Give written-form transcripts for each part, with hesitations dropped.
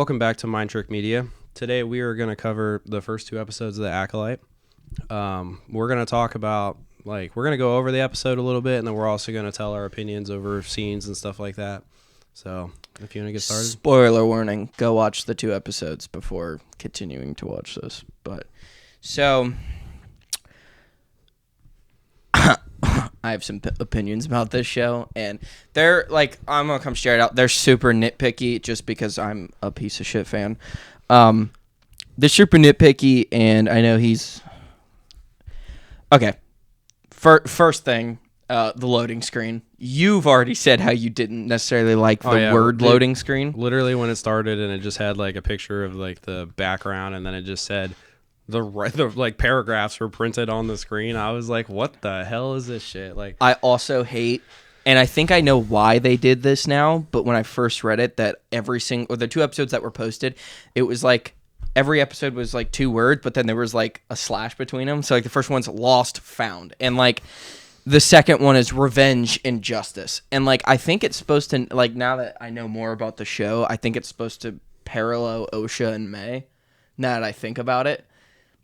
Welcome back to Mind Trick Media. Today we are going to cover the first 2 episodes of the Acolyte. We're going to talk about, we're going to go over the episode a little bit, and then we're also going to tell our opinions over scenes and stuff like that. So, if you want to get started. Spoiler warning, go watch the 2 episodes before continuing to watch this. But, so, I have some opinions about this show, and they're, I'm going to come straight out, they're super nitpicky just because I'm a piece of shit fan. They're super nitpicky, and I know he's... Okay, first thing, the loading screen. You've already said how you didn't necessarily like the word loading screen. Literally when it started and it just had, a picture of, the background, and then it just said... The paragraphs were printed on the screen. I was like, what the hell is this shit? I also hate, and I think I know why they did this now, but when I first read it, that the 2 episodes that were posted, it was every episode was 2 words, but then there was a slash between them. So the first one's lost, found. And the second one is revenge and justice. And I think it's supposed to, now that I know more about the show, I think it's supposed to parallel OSHA and May, now that I think about it.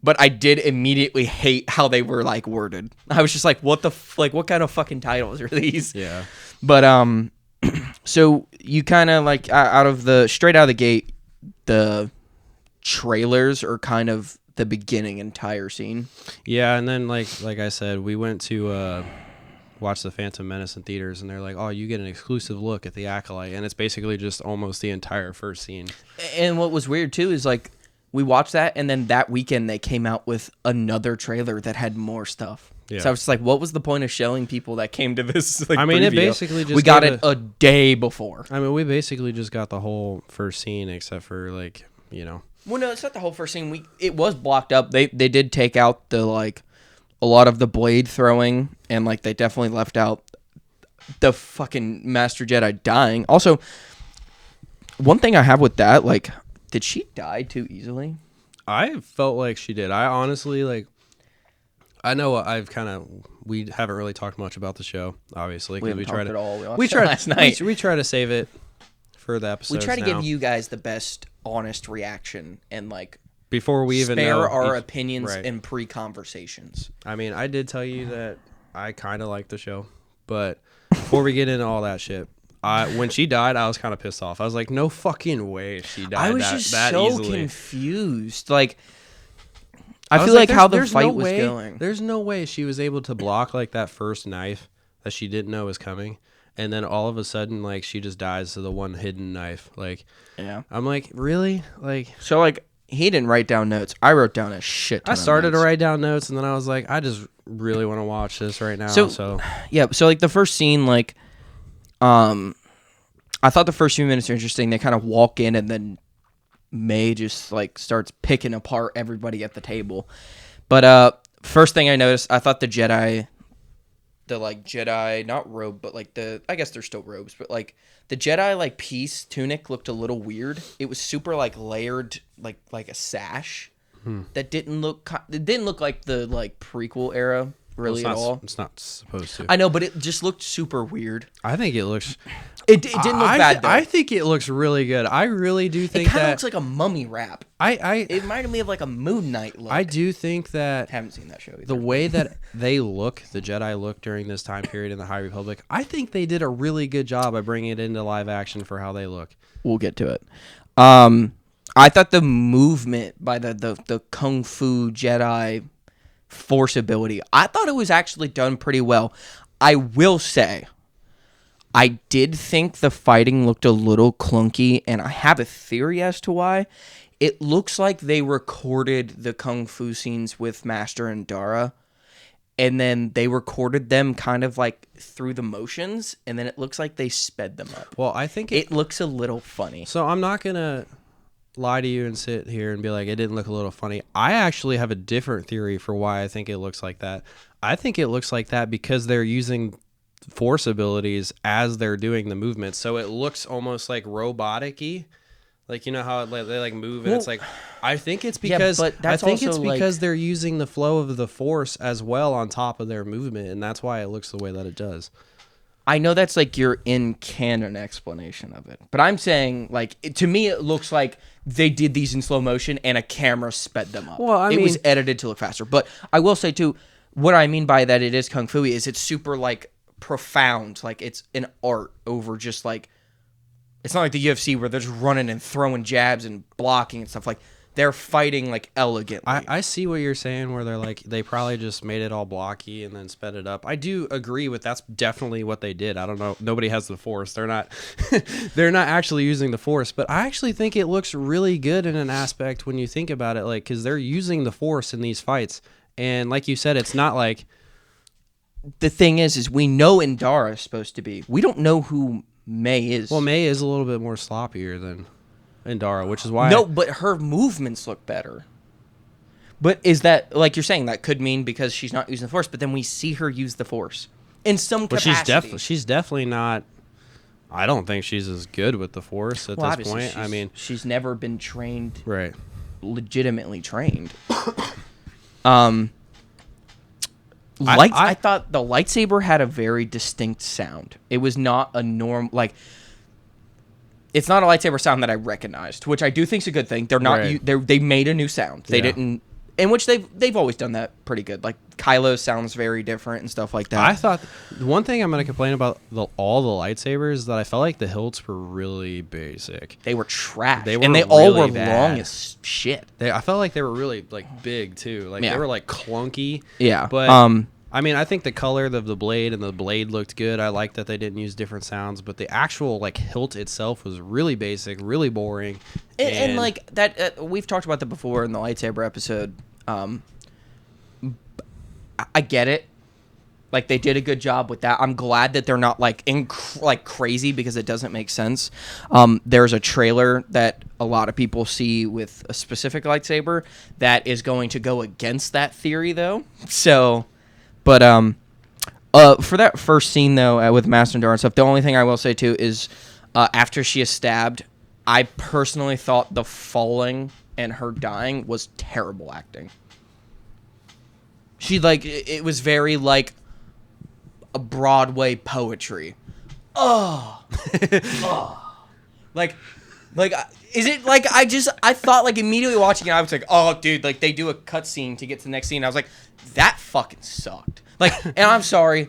But I did immediately hate how they were worded. I was just what the what kind of fucking titles are these? Yeah. But so you kind of straight out of the gate, the trailers are kind of the beginning entire scene. Yeah, and then like I said, we went to watch The Phantom Menace in theaters, and they're like, oh, you get an exclusive look at the Acolyte, and it's basically just almost the entire first scene. And what was weird too is we watched that, and then that weekend they came out with another trailer that had more stuff. Yeah. So I was just what was the point of showing people that came to this preview? It basically just... We got it a day before. We basically just got the whole first scene, except for, Well, no, it's not the whole first scene. It was blocked up. They did take out the, a lot of the blade throwing, and, they definitely left out the fucking Master Jedi dying. Also, one thing I have with that, did she die too easily? I felt like she did. I honestly, I know we haven't really talked much about the show, obviously. We haven't talked at all. We tried last night. We try to save it for the episodes. We try to give you guys the best honest reaction and, before we even know our opinions in pre-conversations. I did tell you that I kind of like the show, but before we get into all that shit, when she died, I was kind of pissed off. I was like, no fucking way she died I was that just so easily. Confused. I feel like how the fight was going. There's no way she was able to block that first knife that she didn't know was coming, and then all of a sudden she just dies to the one hidden knife. Yeah. I'm like, really? So he didn't write down notes. I wrote down a shit ton I started of notes. to write down notes, and then I was like, I just really want to watch this right now. So yeah. So the first scene, I thought the first few minutes are interesting. They kind of walk in, and then May just starts picking apart everybody at the table. But first thing I noticed, I thought the Jedi, not robe, but I guess they're still robes, but the Jedi piece tunic looked a little weird. It was super layered, like a sash. That didn't look. It didn't look like the prequel era. Really at all. It's not supposed to. I know, but it just looked super weird. I think it looks... It didn't look bad, though. I think it looks really good. I really do think it kind of looks like a mummy wrap. It reminded me of a Moon Knight look. I do think that... Haven't seen that show either. The way that they look, the Jedi look during this time period in the High Republic, I think they did a really good job of bringing it into live action for how they look. We'll get to it. I thought the movement by the Kung Fu Jedi... Force ability, I thought it was actually done pretty well. I will say, I did think the fighting looked a little clunky, and I have a theory as to why. It looks like they recorded the Kung Fu scenes with Master and Dara, and then they recorded them kind of through the motions, and then it looks like they sped them up. Well, I think it looks a little funny. So I'm not going to lie to you and sit here and be like, it didn't look a little funny. I actually have a different theory for why I think it looks like that. I think it looks like that because they're using force abilities as they're doing the movement, so it looks almost robotic-y. You know how they move, and it's I think it's because because they're using the flow of the force as well on top of their movement, and that's why it looks the way that it does. I know that's like your in canon explanation of it, but I'm saying like to me it looks like they did these in slow motion and a camera sped them up. Well, I it mean, was edited to look faster. But I will say too, what I mean by that it is kung fu is it's super like profound, like it's an art over just like it's not like the UFC where they're just running and throwing jabs and blocking and stuff. Like they're fighting like elegantly. I see what you're saying where they're like they probably just made it all blocky and then sped it up. I do agree with that's definitely what they did. I don't know. Nobody has the force. They're not they're not actually using the force, but I actually think it looks really good in an aspect when you think about it, like cuz they're using the force in these fights. And like you said, it's not like the thing is we know Indara is supposed to be. We don't know who May is. well, May is a little bit more sloppier than Indara, which is why No, but her movements look better. But is that like you're saying that could mean because she's not using the force, but then we see her use the force in some capacity. She's definitely not. I don't think she's as good with the force at this point. I mean, she's never been trained, right? Legitimately trained. I thought the lightsaber had a very distinct sound. It was not a norm like. It's not a lightsaber sound that I recognized, which I do think is a good thing. They're not. Right. They made a new sound. They didn't, in which they've always done that pretty good. Like Kylo sounds very different and stuff like that. I thought one thing I'm going to complain about all the lightsabers is that I felt like the hilts were really basic. They were trash, They were and they all really were bad. long as shit. I felt like they were really like big too. Like Yeah. they were like clunky. Yeah, But I mean, I think the color of the blade and the blade looked good. I like that they didn't use different sounds, but the actual like hilt itself was really basic, really boring. And like that, we've talked about that before in the lightsaber episode. I get it. Like they did a good job with that. I'm glad that they're not like like crazy because it doesn't make sense. There's a trailer that a lot of people see with a specific lightsaber that is going to go against that theory, though. So, but for that first scene though with Master Indara and stuff, the only thing I will say too is after she is stabbed, I personally thought the falling and her dying was terrible acting. She like it was very like a Broadway poetry. Oh. Like is it like I thought like immediately watching it I was like, oh dude, like they do a cutscene to get to the next scene. I was like, that fucking sucked. Like, and I'm sorry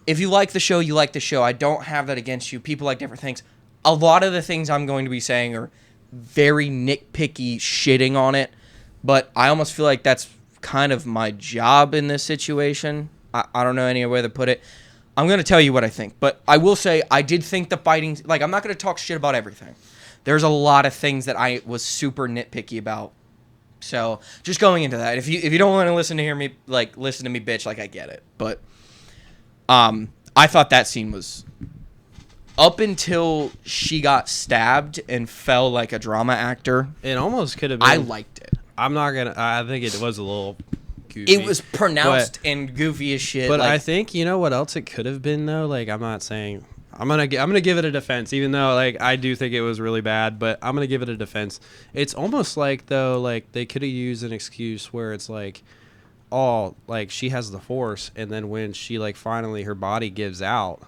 if you like the show, you like the show. I don't have that against you. People like different things. A lot of the things I'm going to be saying are very nitpicky shitting on it, but I almost feel like that's kind of my job in this situation. I don't know any other way to put it. I'm going to tell you what I think, but I will say I did think the fighting, like I'm not going to talk shit about everything. There's a lot of things that I was super nitpicky about. So just going into that, if you don't want to listen to me bitch, like I get it. But I thought that scene was up until she got stabbed and fell like a drama actor. it almost could have been. I liked it. I think it was a little goofy. It was pronounced and goofy as shit. But like, I think you know what else it could have been though. Like I'm not saying I'm gonna give it a defense, even though like I do think it was really bad. But I'm gonna give it a defense. It's almost like though like they could have used an excuse where it's like, oh, like she has the force, and then when she like finally her body gives out,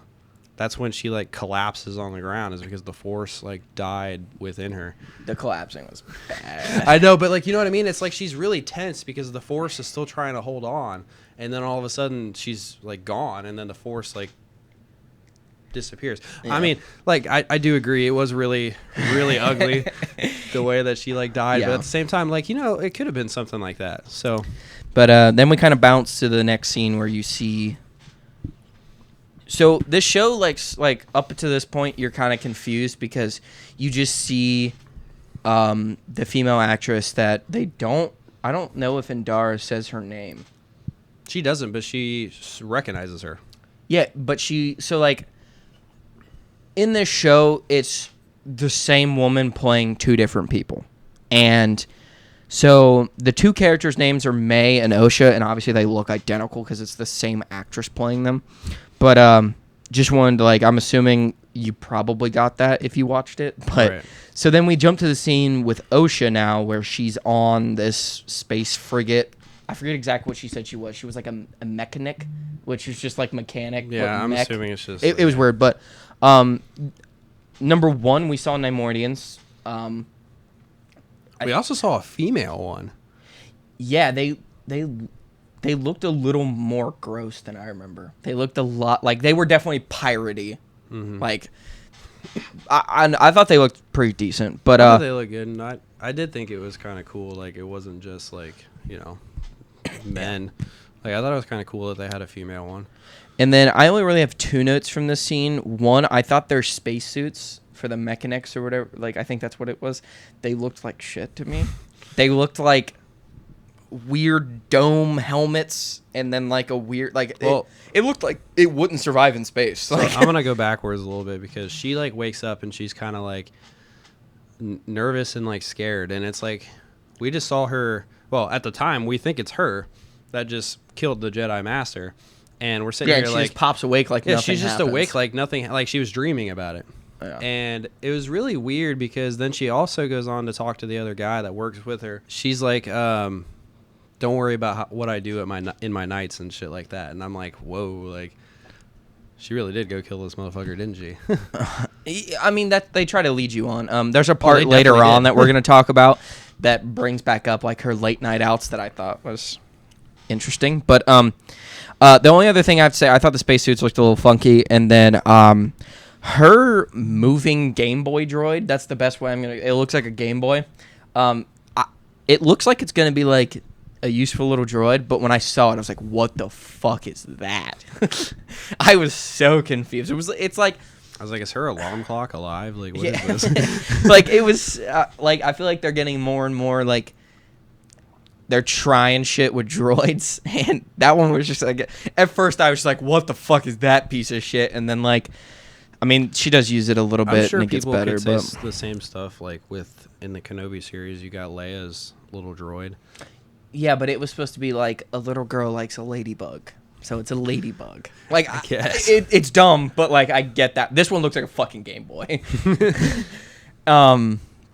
that's when she like collapses on the ground, is because the force like died within her. the collapsing was bad. I know, but like you know what I mean? It's like she's really tense because the force is still trying to hold on, and then all of a sudden she's like gone, and then the force like disappears. Yeah. I mean, like I do agree it was really really ugly the way that she like died, Yeah. but at the same time, like you know, it could have been something like that. So, But then we kind of bounce to the next scene where you see. So this show, like up to this point, you're kind of confused because you just see the female actress that they don't. I don't know if Indara says her name. she doesn't, but she recognizes her. Yeah, but so like in this show, it's the same woman playing two different people, and so the two characters' names are May and Osha, and obviously they look identical because it's the same actress playing them. But just wanted to I'm assuming you probably got that if you watched it. But Right. So then we jump to the scene with Osha now, where she's on this space frigate I forget exactly what she said she was. She was like a mechanic, which is just like mechanic. Yeah, but I'm mech. assuming it's just. It was weird, but number one, we saw Neimoidians. We also saw a female one. Yeah, they looked a little more gross than I remember. They looked a lot like they were definitely piratey. Like, I thought they looked pretty decent, but I thought they looked good, and I did think it was kind of cool. Like, it wasn't just like, you know, men. Like, I thought it was kind of cool that they had a female one. And then I only really have two notes from this scene. One, I thought their spacesuits for the mechanics or whatever, like I think that's what it was, they looked like shit to me. They looked like weird dome helmets and then like a weird it looked like it wouldn't survive in space. So I'm gonna go backwards a little bit because she like wakes up and she's kind of like nervous and like scared, and it's like we just saw her. Well, at the time we think it's her that just killed the Jedi Master, and we're sitting here she like just pops awake like nothing she's just happens. awake like nothing, like she was dreaming about it. Yeah. And it was really weird because then she also goes on to talk to the other guy that works with her. She's like, don't worry about what I do in my nights and shit like that. And I'm like, whoa, like she really did go kill this motherfucker, didn't she? I mean, that they try to lead you on. There's a part they later definitely on did. that we're going to talk about that brings back up like her late night outs that I thought was interesting. But the only other thing I have to say, I thought the spacesuits looked a little funky, and then her moving Game Boy droid, that's the best way it looks like a Game Boy. It looks like it's going to be like a useful little droid, but when I saw it, I was like, what the fuck is that? I was so confused. It's like, I was like, is her alarm clock alive? Like, what is this? like, it was, like, I feel like they're getting more and more, like, they're trying shit with droids, and that one was just, like, at first I was just like, what the fuck is that piece of shit? And then, like, I mean, she does use it a little bit, I'm sure and it gets people better, could but say the same stuff, like, in the Kenobi series, you got Leia's little droid. yeah, but it was supposed to be, like, a little girl likes a ladybug. So it's a ladybug. Like, I guess. It's dumb, but, like, I get that. This one looks like a fucking Game Boy.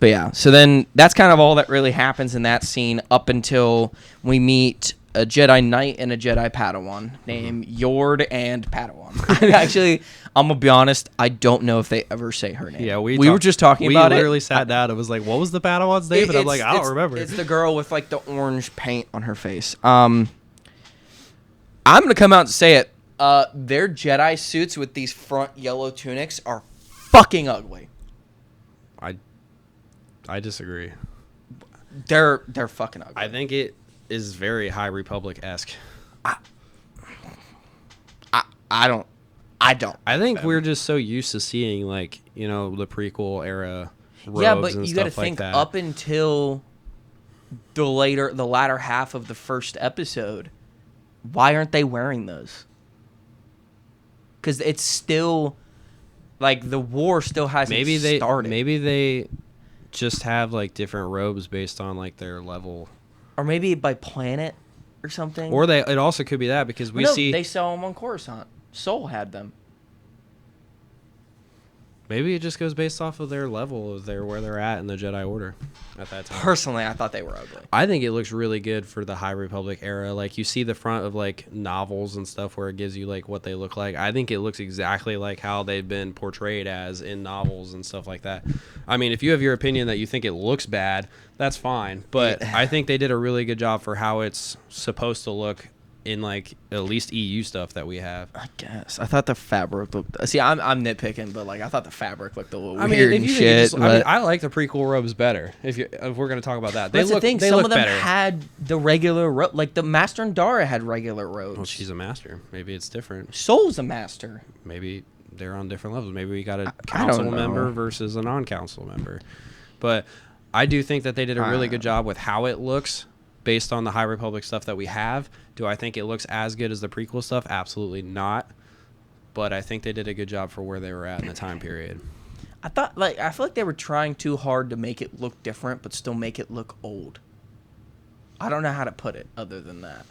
But, yeah. So then that's kind of all that really happens in that scene up until we meet a Jedi Knight and a Jedi Padawan named Yord and Padawan. Actually, I'm going to be honest, I don't know if they ever say her name. Yeah, we were just talking about it. We literally sat down and was like, what was the Padawan's name? And I'm like, I don't remember. It's the girl with, like, the orange paint on her face. I'm going to come out and say it. Their Jedi suits with these front yellow tunics are fucking ugly. I disagree. They're fucking ugly. I think it is very High Republic-esque. I don't. I think we're just so used to seeing, like, you know, the prequel era robes Yeah, but and you got to stuff like think that. up until the latter half of the first episode, why aren't they wearing those? Because it's still, like, the war still hasn't started. Maybe they just have, like, different robes based on, like, their level. Or maybe by planet or something. Or it also could be that because they sell them on Coruscant. Soul had them. Maybe it just goes based off of their level of where they're at in the Jedi Order at that time. Personally, I thought they were ugly. I think it looks really good for the High Republic era. Like, you see the front of, like, novels and stuff where it gives you, like, what they look like. I think it looks exactly like how they've been portrayed as in novels and stuff like that. I mean, if you have your opinion that you think it looks bad, that's fine. But I think they did a really good job for how it's supposed to look in, like, at least EU stuff that we have. I guess. I thought the fabric looked... See, I'm nitpicking, but, like, I thought the fabric looked a little weird and shit. I like the prequel robes better, if we're going to talk about that. That's the thing. Some of them better. had the regular... like, the Master and Dara had regular robes. Well, she's a master. Maybe it's different. Soul's a master. Maybe they're on different levels. Maybe we got a council member versus a non-council member. But I do think that they did a really good job with how it looks based on the High Republic stuff that we have. Do I think it looks as good as the prequel stuff? Absolutely not. But I think they did a good job for where they were at in the time period. I feel like they were trying too hard to make it look different, but still make it look old. I don't know how to put it other than that.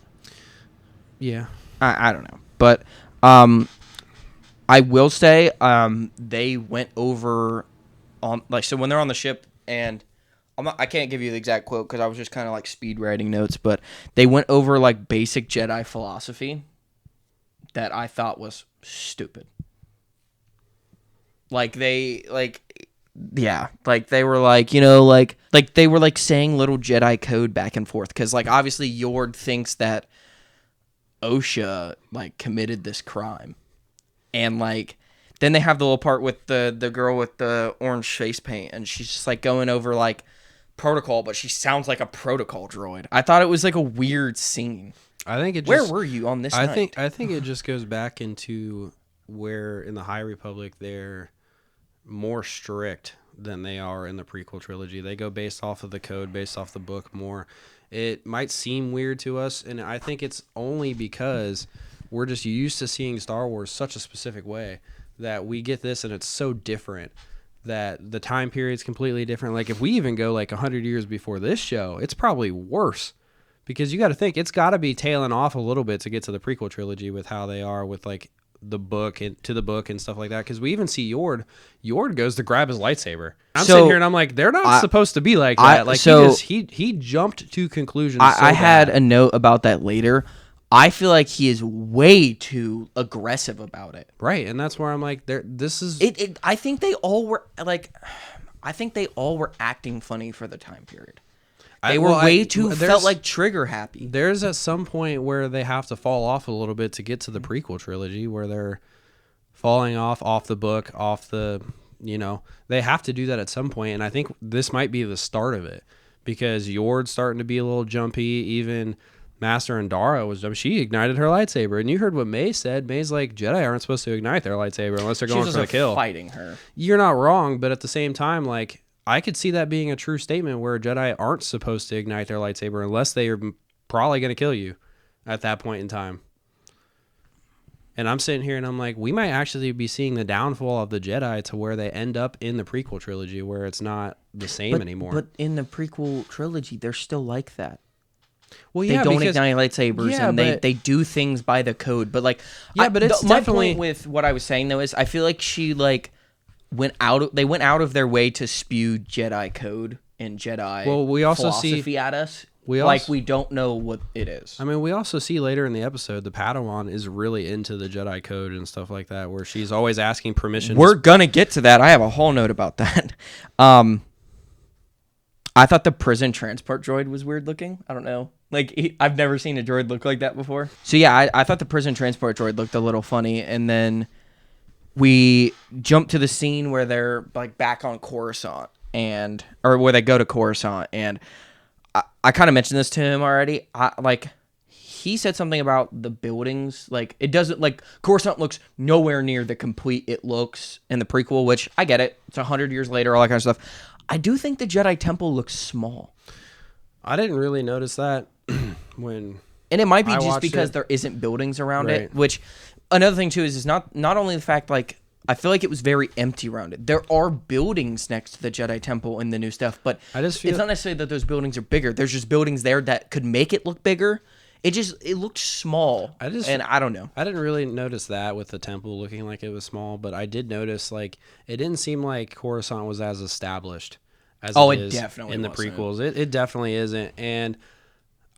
Yeah. I don't know. But I will say they went over on, like, so when they're on the ship and I can't give you the exact quote because I was just kind of like speed writing notes, but they went over like basic Jedi philosophy that I thought was stupid. Like they like yeah, like they were like, like they were like saying little Jedi code back and forth cuz like obviously Yord thinks that Osha like committed this crime. And like then they have the little part with the girl with the orange face paint and she's just like going over like protocol, but she sounds like a protocol droid. I thought it was like a weird scene. I think it. Where were you on this night? I think it just goes back into where in the High Republic they're more strict than they are in the prequel trilogy. They go based off of the code, based off the book more. It might seem weird to us, and I think it's only because we're just used to seeing Star Wars such a specific way that we get this and it's so different that the time period's completely different. Like if we even go like 100 years before this show, it's probably worse. Because you got to think it's got to be tailing off a little bit to get to the prequel trilogy with how they are with like the book and to the book and stuff like that. Because we even see Yord. Yord goes to grab his lightsaber. I'm sitting here and I'm like, they're not supposed to be like that. Like he jumped to conclusions. I had a note about that later. I feel like he is way too aggressive about it. Right, and that's where I'm like, this is. I think they all were like, I think they all were acting funny for the time period. They were way too felt like trigger happy. There's at some point where they have to fall off a little bit to get to the prequel trilogy where they're falling off the book, off the, they have to do that at some point. And I think this might be the start of it because Yord's starting to be a little jumpy. Even Master Andara was jumpy. She ignited her lightsaber. And you heard what May said. May's like, Jedi aren't supposed to ignite their lightsaber unless they're going for the kill. Fighting her. You're not wrong, but at the same time, like, I could see that being a true statement where Jedi aren't supposed to ignite their lightsaber unless they are probably going to kill you at that point in time. And I'm sitting here and I'm like, we might actually be seeing the downfall of the Jedi to where they end up in the prequel trilogy where it's not the same anymore. But in the prequel trilogy, they're still like that. Well, they don't ignite lightsabers and they do things by the code. But like, but it's my point with what I was saying though is I feel like she like they went out of their way to spew Jedi code and Jedi philosophy at us. We don't know what it is. I mean, we also see later in the episode the Padawan is really into the Jedi code and stuff like that, where she's always asking permission. We're gonna get to that. I have a whole note about that. I thought the prison transport droid was weird looking. I don't know. Like, I've never seen a droid look like that before. So yeah, I thought the prison transport droid looked a little funny, and then we jump to the scene where they're like back on Coruscant or where they go to Coruscant. And I kind of mentioned this to him already. He said something about the buildings. Like it doesn't like Coruscant looks nowhere near the complete it looks in the prequel, which I get it. It's 100 years later, all that kind of stuff. I do think the Jedi Temple looks small. I didn't really notice that and it might be just because there isn't buildings around it, which another thing too is not only the fact like I feel like it was very empty around it. There are buildings next to the Jedi Temple in the new stuff, but it's not necessarily that those buildings are bigger. There's just buildings there that could make it look bigger. It looked small. And I don't know. I didn't really notice that with the temple looking like it was small, but I did notice like it didn't seem like Coruscant was as established as it is definitely in the prequels. It definitely isn't, and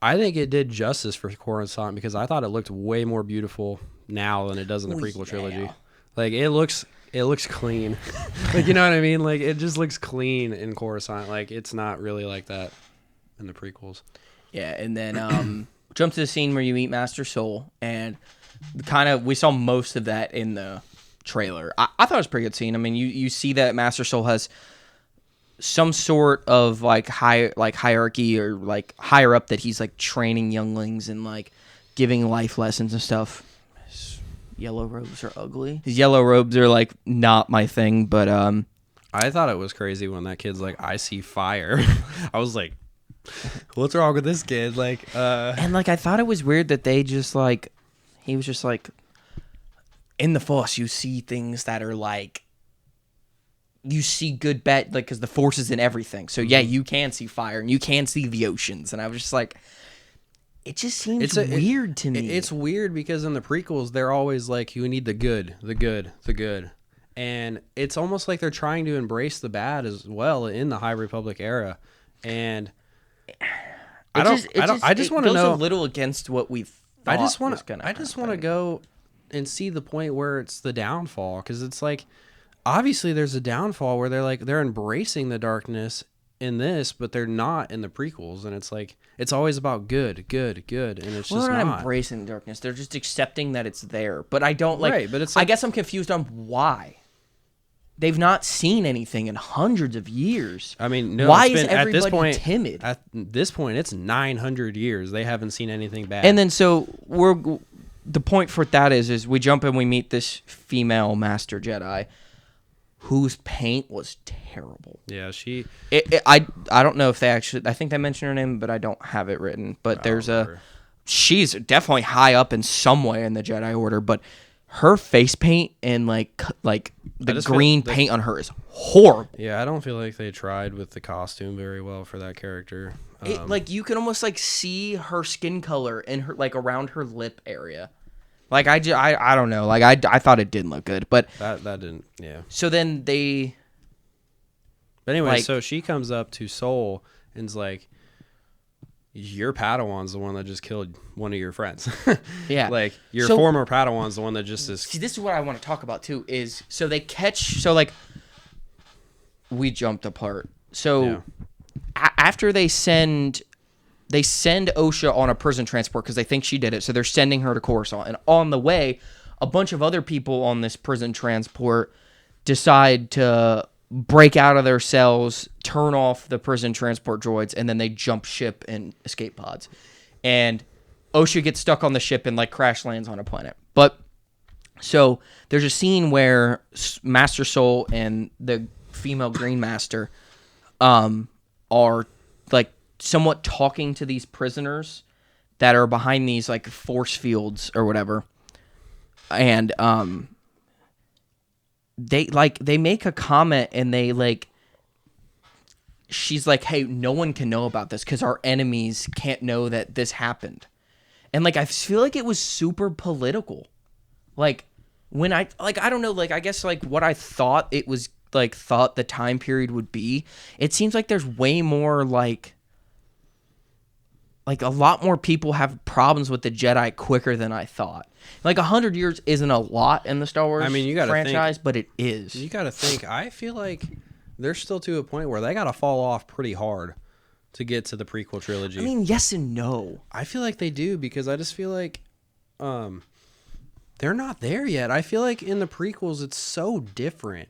I think it did justice for Coruscant because I thought it looked way more beautiful now than it does in the prequel trilogy. Like it looks clean. Like, you know what I mean? Like it just looks clean in Coruscant. Like it's not really like that in the prequels. Yeah, and then jump to the scene where you meet Master Soul, and we saw most of that in the trailer. I thought it was a pretty good scene. I mean, you see that Master Soul has some sort of hierarchy or like higher up that he's like training younglings and like giving life lessons and stuff. His yellow robes are ugly. His yellow robes are like not my thing, but I thought it was crazy when that kid's like, I see fire. I was like, what's wrong with this kid? Like, and like I thought it was weird that they just like he was just like in the Force you see things that are like you see good bad like because the Force is in everything. So yeah, you can see fire and you can see the oceans, and I was just like, it just seems weird to me. It's weird because in the prequels they're always like, you need the good, the good, the good. And it's almost like they're trying to embrace the bad as well in the High Republic era. And it I just want to goes know. a little against what we thought was going to I just want to go and see the point where it's the downfall, because it's like obviously there's a downfall where they're embracing the darkness in this, but they're not in the prequels, and it's like it's always about good, and it's Well, just they're not not. embracing darkness. They're just accepting that it's there. But I don't like. Right, but it's I like, guess I'm confused on why. They've not seen anything in hundreds of years. I mean, no. Why It's is been, everybody timid? At this point, it's 900 years. They haven't seen anything bad. And then so the point for that is we jump and we meet this female Master Jedi, whose paint was terrible. yeah, I don't know if they actually. I think they mentioned her name, but I don't have it written. But she's definitely high up in some way in the Jedi Order, but her face paint and like the green paint on her is horrible. Yeah, I don't feel like they tried with the costume very well for that character. Like you can almost like see her skin color in her like around her lip area. Like I don't know. Like I thought it didn't look good, but that didn't. Yeah. So then they. But anyway, so she comes up to Soul and's like, your Padawan's the one that just killed one of your friends. Yeah. Like, your former Padawan's the one that just is... See, this is what I want to talk about, too, is... So they catch... So, like... We jumped apart. So, after they send... They send Osha on a prison transport because they think she did it. So, they're sending her to Coruscant. And on the way, a bunch of other people on this prison transport decide to break out of their cells, turn off the prison transport droids, and then they jump ship in escape pods. And Osha gets stuck on the ship and like crash lands on a planet. But so there's a scene where Master Soul and the female Green Master are like somewhat talking to these prisoners that are behind these like force fields or whatever. And they make a comment and they like, she's like, hey, no one can know about this because our enemies can't know that this happened. And like, I feel like it was super political. Like when I don't know, like, I guess like what I thought it was like thought the time period would be, it seems like there's way more like a lot more people have problems with the Jedi quicker than I thought. Like 100 years isn't a lot in the Star Wars franchise, but it is. You got to think. I feel like they're still to a point where they got to fall off pretty hard to get to the prequel trilogy. I mean, yes and no. I feel like they do because I just feel like they're not there yet. I feel like in the prequels it's so different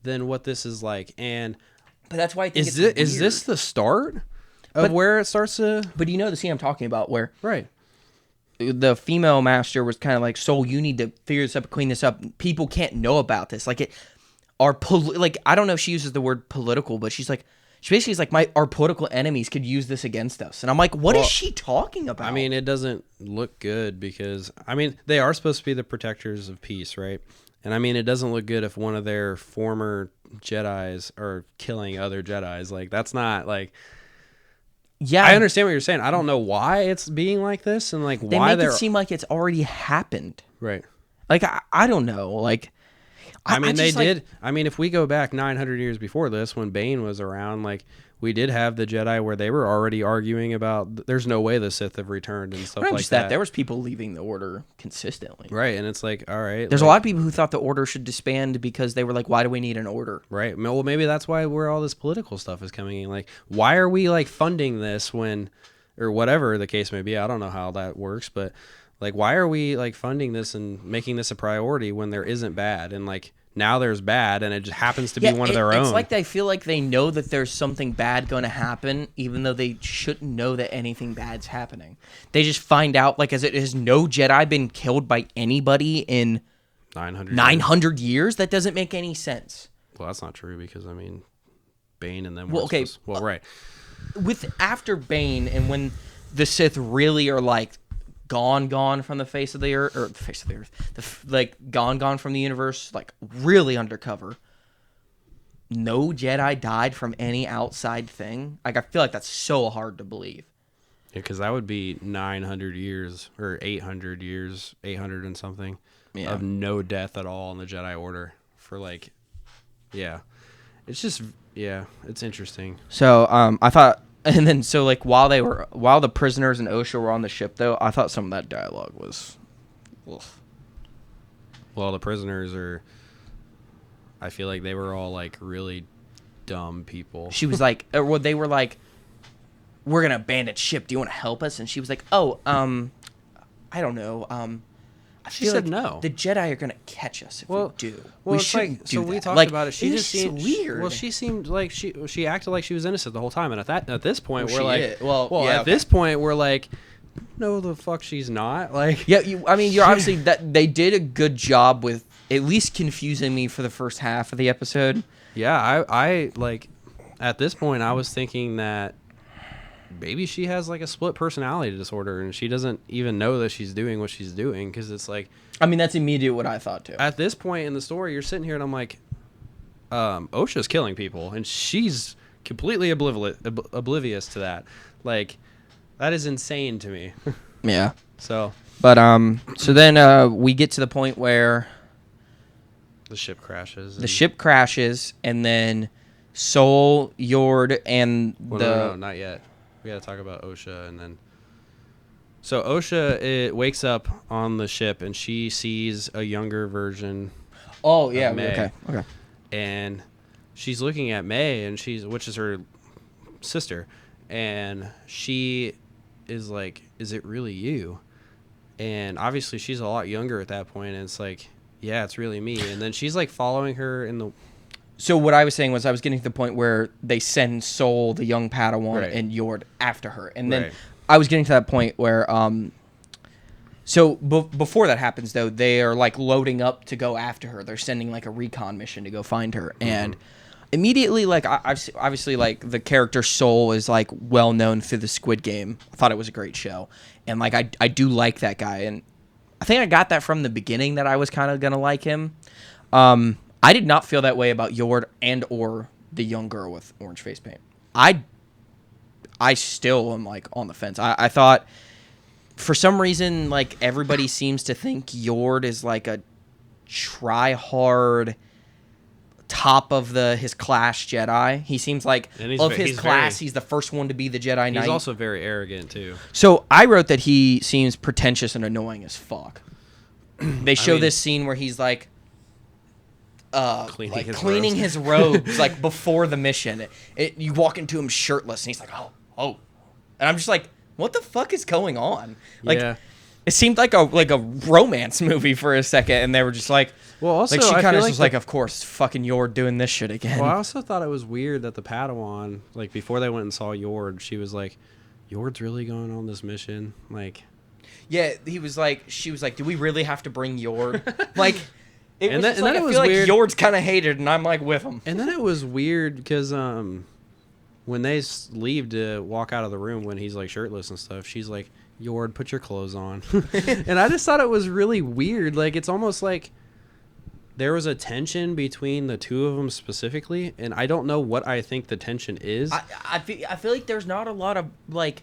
than what this is like, and but that's why I think is this the start of where it starts to? But you know the scene I'm talking about where right. The female master was kind of like, Soul, you need to figure this up, clean this up. People can't know about this. Like like I don't know if she uses the word political, but she basically is like our political enemies could use this against us. And I'm like, what is she talking about? I mean, it doesn't look good because I mean they are supposed to be the protectors of peace, right? And I mean it doesn't look good if one of their former Jedis are killing other Jedis. Like that's not like. Yeah, I understand what you're saying. I don't know why it's being like this, and like why they make it seem like it's already happened. Right. Like I don't know. Like I mean, they did. I mean, if we go back 900 years before this, when Bane was around, like we did have the Jedi where they were already arguing about there's no way the Sith have returned and stuff like that. There was people leaving the Order consistently. Right, and it's like, all right. There's a lot of people who thought the Order should disband because they were like, why do we need an Order? Right. Well, maybe that's why where all this political stuff is coming in. Like, why are we like funding this when, or whatever the case may be? I don't know how that works, but like, why are we like funding this and making this a priority when there isn't bad? And like, now there's bad, and it just happens to be one of their own. It's like they feel like they know that there's something bad going to happen, even though they shouldn't know that anything bad's happening. They just find out, like, has no Jedi been killed by anybody in 900 years? That doesn't make any sense. Well, that's not true because, I mean, Bane and them were right. With after Bane and when the Sith really are, like, gone from the face of the earth, or the face of the earth, like gone from the universe, like really undercover. No Jedi died from any outside thing. Like I feel like that's so hard to believe. Yeah, because that would be 900 years or 800 years, 800 and something of no death at all in the Jedi Order for like, yeah. It's just, yeah, it's interesting. So I thought, and then so like while the prisoners and OSHA were on the ship though, I thought some of that dialogue was, oof. Well, the prisoners are, I feel like they were all like really dumb people. She was like, or they were like, we're gonna abandon ship. Do you want to help us? And she was like, oh, I don't know. I She feel said like no. The Jedi are gonna catch us if we do. Well, We it's shouldn't like, do so that. we talked Like, about it. She it's just seemed weird. Well, she seemed like she acted like she was innocent the whole time, and at this point Well, we're she like, is. Well, yeah, at this point we're like, no, the fuck, she's not. Like, yeah, I mean, you're obviously that they did a good job with at least confusing me for the first half of the episode. yeah, I like, at this point I was thinking that maybe she has like a split personality disorder, and she doesn't even know that she's doing what she's doing, because it's like, I mean, that's immediate what I thought too. at this point in the story, you're sitting here and I'm like, OSHA's killing people, and she's completely oblivious to that. Like, that is insane to me. Yeah. So, But so then we get to the point where the ship crashes. the ship crashes, and then Sol, Yord, and No, not yet. We got to talk about OSHA, and then. So OSHA wakes up on the ship, and she sees a younger version. Oh yeah, May. okay. And she's looking at May, and which is her sister, and she is like, "Is it really you?" And obviously she's a lot younger at that point, and it's like, yeah, it's really me. And then she's like following her in the. So what I was saying was I was getting to the point where they send Sol, the young Padawan, Right. and Yord after her, and then Right. I was getting to that point where so before that happens though, they are like loading up to go after her. They're sending like a recon mission to go find her, and immediately like obviously like the character Sol is like well known through the Squid Game. I thought it was a great show, and like I do like that guy, and I think I got that from the beginning that I was kind of gonna like him. I did not feel that way about Yord and or the young girl with orange face paint. I still am like on the fence. I thought for some reason like everybody seems to think Yord is like a try hard top of his class Jedi. He seems like of his class he's the first one to be the Jedi Knight. He's also very arrogant too. So I wrote that he seems pretentious and annoying as fuck. They show this scene where he's like cleaning his robes like before the mission. You walk into him shirtless and he's like, oh, and I'm just like, what the fuck is going on? Like, Yeah. it seemed like a romance movie for a second, and they were just like, Well, also, like she I kind of feel was like, of course, fucking Yord doing this shit again. Well, I also thought it was weird that the Padawan, like before they went and saw Yord, she was like, "Yord's really going on this mission." Like, yeah, she was like, do we really have to bring Yord? Like, it And was then- just and like, then I it feel was like weird- Yord's kind of hated, and I'm like with him. and then it was weird because when they leave to walk out of the room when he's like shirtless and stuff, she's like, "Yord, put your clothes on," and I just thought it was really weird. Like, it's almost like there was a tension between the two of them specifically, and I don't know what I think the tension is. I feel like there's not a lot of like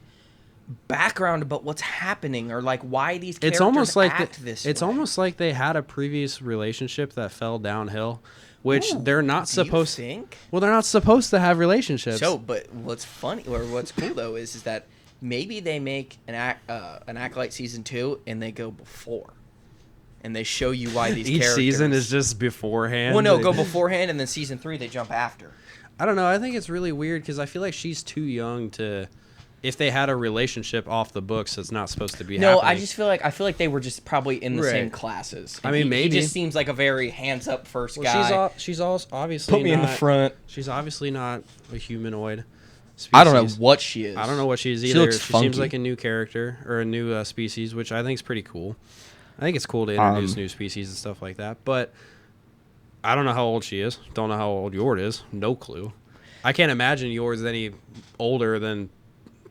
background about what's happening or like why these characters It's almost like act this it's way. almost like they had a previous relationship that fell downhill, which Ooh, they're not do you supposed. think? Well, they're not supposed to have relationships. So, but what's funny or what's cool though is that maybe they make an Acolyte season 2 and they go before, and they show you why these each characters. season is just beforehand. Well, no, go beforehand, and then season 3 they jump after. I don't know. I think it's really weird because I feel like she's too young to. If they had a relationship off the books, it's not supposed to be. No, happening. I feel like they were just probably in the same Right. classes. I mean, he maybe. just seems like a very hands up first Well, guy. she's obviously Put me in the not- front. She's obviously not a humanoid. I don't know species. what she is. I don't know what she is She either. looks She funky. seems like a new character or a new species, which I think is pretty cool. I think it's cool to introduce new species and stuff like that. But I don't know how old she is. Don't know how old Yord is. No clue. I can't imagine Yord's any older than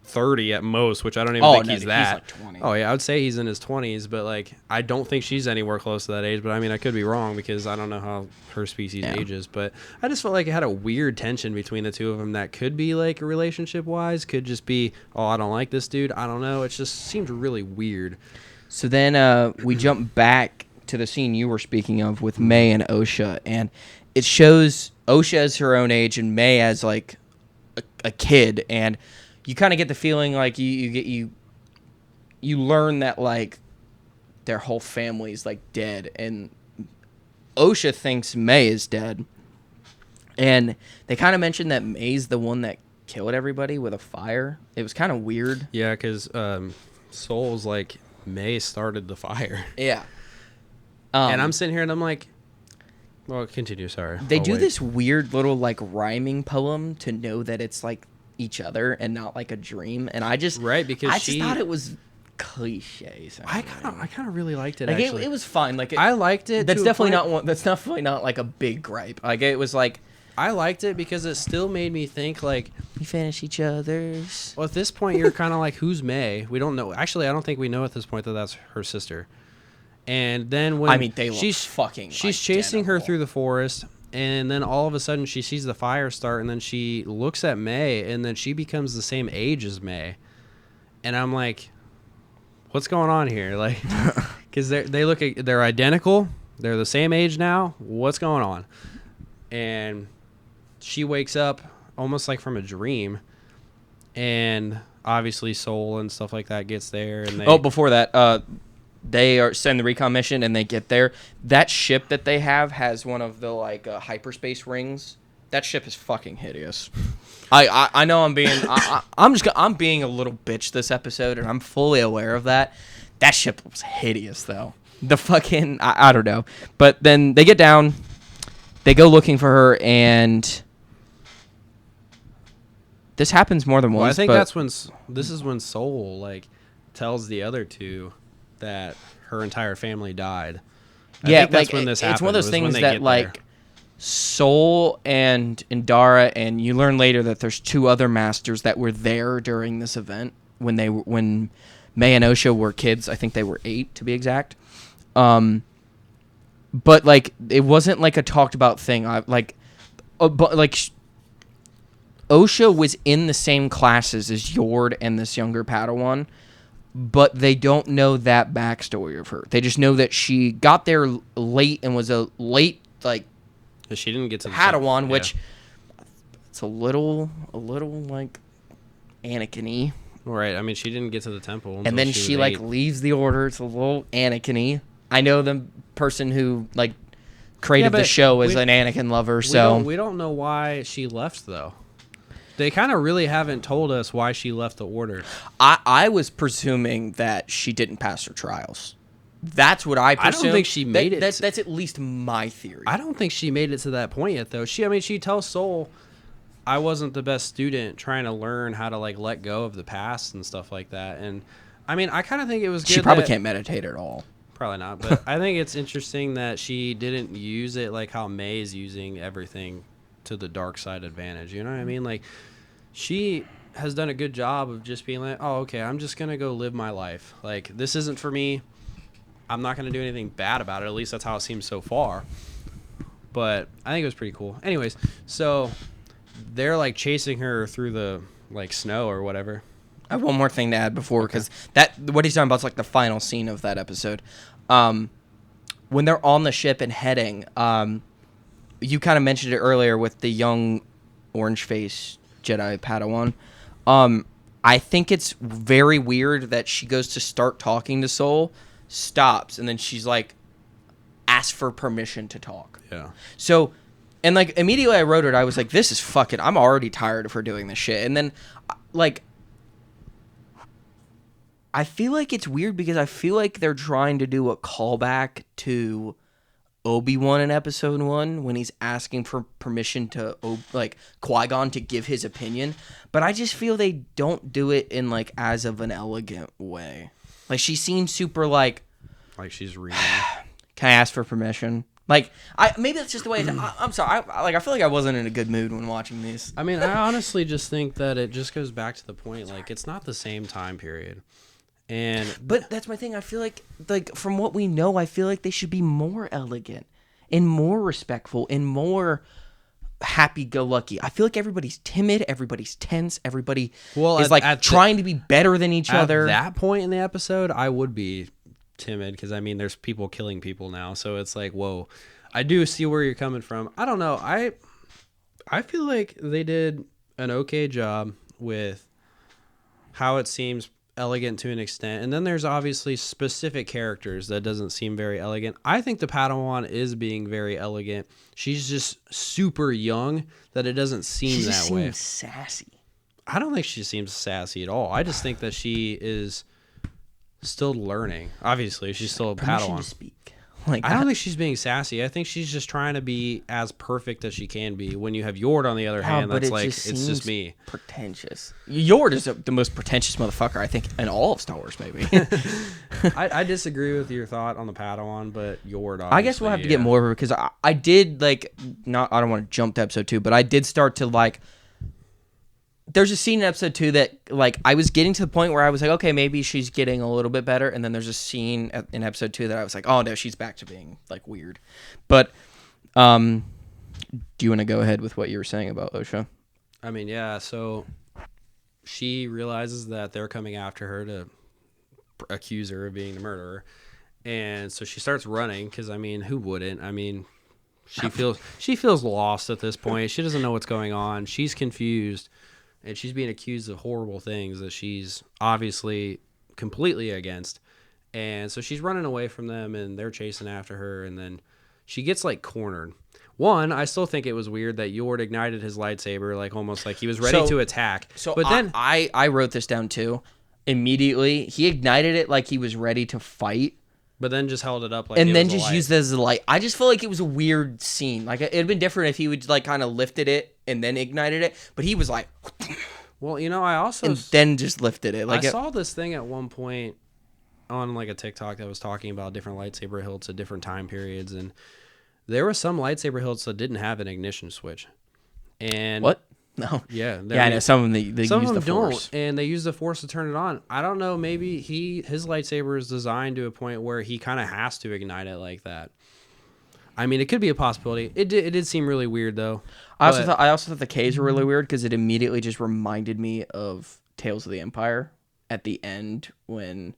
30 at most, which I don't even think no, he's he's that. like 20. Oh yeah, I would say he's in his 20s, but like I don't think she's anywhere close to that age. But I mean, I could be wrong because I don't know how her species ages. But I just felt like it had a weird tension between the two of them that could be like relationship wise, could just be, oh, I don't like this dude. I don't know. It just seemed really weird. So then we jump back to the scene you were speaking of with May and OSHA, and it shows Osha is her own age and May as like a kid, and you kind of get the feeling like you learn that like their whole family's like dead, and Osha thinks May is dead, and they kind of mentioned that May's the one that killed everybody with a fire. It was kind of weird. Yeah, because Soul's like, May started the fire. Yeah. And I'm sitting here and I'm like, well, continue, sorry. They do this weird little like rhyming poem to know that it's like each other and not like a dream, and I just because I just thought it was cliche. I kind of really liked it. Like actually, it was fine. Like I liked it. That's definitely not one. That's definitely not like a big gripe. Like it was like I liked it because it still made me think like we finish each other's. Well, at this point, you're kind of like, who's May? We don't know. Actually, I don't think we know at this point that that's her sister. And then when she's fucking she's chasing her through the forest, and then all of a sudden she sees the fire start, and then she looks at May, and then she becomes the same age as May. And I'm like, what's going on here? Like, because they're identical, they're the same age now. What's going on? And she wakes up almost like from a dream, and obviously Soul and stuff like that gets there. And before that, they send the recon mission, and they get there. That ship that they have has one of the like hyperspace rings. That ship is fucking hideous. I know I'm being I'm being a little bitch this episode, and I'm fully aware of that. That ship was hideous though. The fucking I don't know. But then they get down, they go looking for her, and this happens more than once. Well, I think this is when Soul like tells the other two that her entire family died. I think that's when this happened. It's one of those things that like Soul and Indara, and you learn later that there's two other masters that were there during this event when May and Osha were kids. I think they were 8 to be exact. But like it wasn't like a talked about thing. Osha was in the same classes as Yord and this younger Padawan, but they don't know that backstory of her. They just know that she got there late and was a late like she didn't get to the Padawan, which it's a little like Anakin-y. Right. I mean, she didn't get to the temple, and then she like leaves the order. It's a little Anakin-y. I know the person who like created the show is an Anakin lover, so we don't know why she left though. They kind of really haven't told us why she left the order. I was presuming that she didn't pass her trials. That's what I presume. I don't think she made it. That's at least my theory. I don't think she made it to that point yet, though. She tells Soul, I wasn't the best student trying to learn how to, like, let go of the past and stuff like that. And, I mean, I kind of think it was good. She probably can't meditate at all. Probably not. But I think it's interesting that she didn't use it like how May's using everything to the dark side advantage. You know what I mean? Like, she has done a good job of just being like, oh, okay, I'm just going to go live my life. Like, this isn't for me. I'm not going to do anything bad about it. At least that's how it seems so far. But I think it was pretty cool. Anyways, so they're, like, chasing her through the, like, snow or whatever. I have one more thing to add before, because what he's talking about is, like, the final scene of that episode. When they're on the ship and heading, you kind of mentioned it earlier with the young orange-faced Jedi Padawan. I think it's very weird that she goes to start talking to Soul, stops, and then she's like, asks for permission to talk. Yeah. So, and like immediately I wrote it, I was like, this is fucking, I'm already tired of her doing this shit. And then, like, I feel like it's weird because I feel like they're trying to do a callback to Obi-Wan in episode 1 when he's asking for permission to like Qui-Gon to give his opinion, but I just feel they don't do it in like as of an elegant way. Like she seems super like she's reading. Can I ask for permission? Like maybe that's just the way I'm sorry. I feel like I wasn't in a good mood when watching these. I mean, I honestly just think that it just goes back to the point, like it's not the same time period. But that's my thing. I feel like from what we know, I feel like they should be more elegant and more respectful and more happy-go-lucky. I feel like everybody's timid, everybody's tense, everybody is like trying to be better than each other. At that point in the episode, I would be timid because I mean, there's people killing people now, so it's like, whoa. I do see where you're coming from. I don't know. I feel like they did an okay job with how it seems elegant to an extent. And then there's obviously specific characters that doesn't seem very elegant. I think the Padawan is being very elegant. She's just super young that it doesn't seem She just that way. seems sassy. I don't think she seems sassy at all. I just think that she is still learning. Obviously, she's still a Permission to Padawan. speak. Like I don't think she's being sassy. I think she's just trying to be as perfect as she can be. When you have Yord on the other hand, that's like, it's just me. Pretentious. Yord is the most pretentious motherfucker, I think, in all of Star Wars, maybe. I disagree with your thought on the Padawan, but Yord, obviously. I guess we'll have to get more of her because I did, like, I don't want to jump to episode 2, but I did start to, like, there's a scene in episode 2 that, like, I was getting to the point where I was like, okay, maybe she's getting a little bit better. And then there's a scene in episode 2 that I was like, oh, no, she's back to being, like, weird. But do you want to go ahead with what you were saying about Osha? I mean, yeah, so she realizes that they're coming after her to accuse her of being the murderer. And so she starts running because, I mean, who wouldn't? I mean, she feels lost at this point. She doesn't know what's going on. She's confused. And she's being accused of horrible things that she's obviously completely against. And so she's running away from them, and they're chasing after her. And then she gets, like, cornered. One, I still think it was weird that Yord ignited his lightsaber, like, almost like he was ready to attack. But then I wrote this down, too. Immediately, he ignited it like he was ready to fight. But then just held it up like and it then was a just light. used it as a light. I just feel like it was a weird scene. Like, it'd been different if he would, like, kind of lifted it and then ignited it. But he was like... Well, you know, I also... And then just lifted it. Like I saw this thing at one point on, like, a TikTok that was talking about different lightsaber hilts at different time periods, and there were some lightsaber hilts that didn't have an ignition switch. And what? No. Yeah. Yeah, I know. Some of them, they some use of them the Force. don't, and they use the Force to turn it on. I don't know. Maybe his lightsaber is designed to a point where he kind of has to ignite it like that. I mean, it could be a possibility. It did seem really weird, though. I also thought the Ks were really weird because it immediately just reminded me of Tales of the Empire at the end when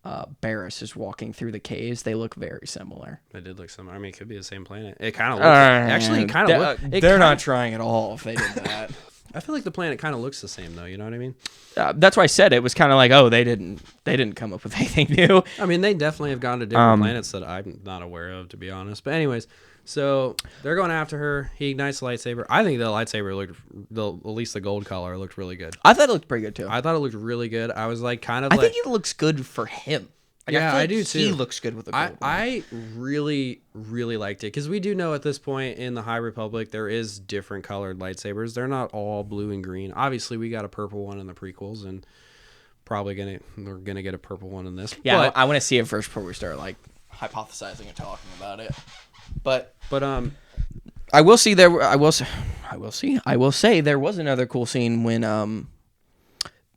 Barriss is walking through the caves. They look very similar. It did look similar. I mean, it could be the same planet. It kind of looks... actually, it kind of looks... They're not trying at all if they did that. I feel like the planet kind of looks the same, though. You know what I mean? That's why I said it was kind of like, oh, they didn't come up with anything new. I mean, they definitely have gone to different planets that I'm not aware of, to be honest. But anyways, so they're going after her. He ignites the lightsaber. I think the lightsaber looked, at least the gold color, looked really good. I thought it looked pretty good too. I thought it looked really good. I was like, kind of. I think it looks good for him. Like, yeah, I I do too. He looks good with the gold. I really, really liked it because we do know at this point in the High Republic there is different colored lightsabers. They're not all blue and green. Obviously, we got a purple one in the prequels, and we're gonna get a purple one in this. Yeah, but, I want to see it first before we start like hypothesizing and talking about it. But I will say there was another cool scene when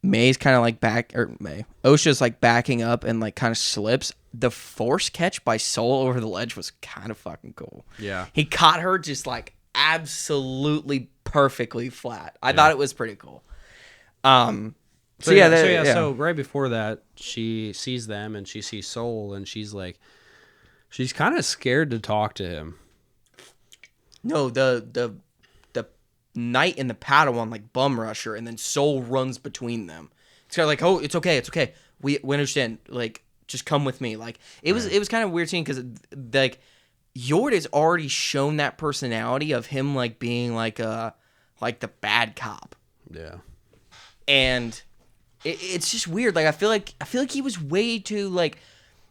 May's kind of like Osha's like backing up and like kind of slips. The force catch by Soul over the ledge was kind of fucking cool. Yeah. He caught her just like absolutely perfectly flat. I thought it was pretty cool. So right before that, she sees them and she sees Soul and she's kind of scared to talk to him. No, the Knight and the Padawan like bum rush her, and then Soul runs between them. It's kind of like, oh, it's okay. We understand. Like, just come with me. Like, it was kind of a weird scene because like Yord has already shown that personality of him like being like the bad cop. Yeah, and it's just weird. Like, I feel like he was way too like.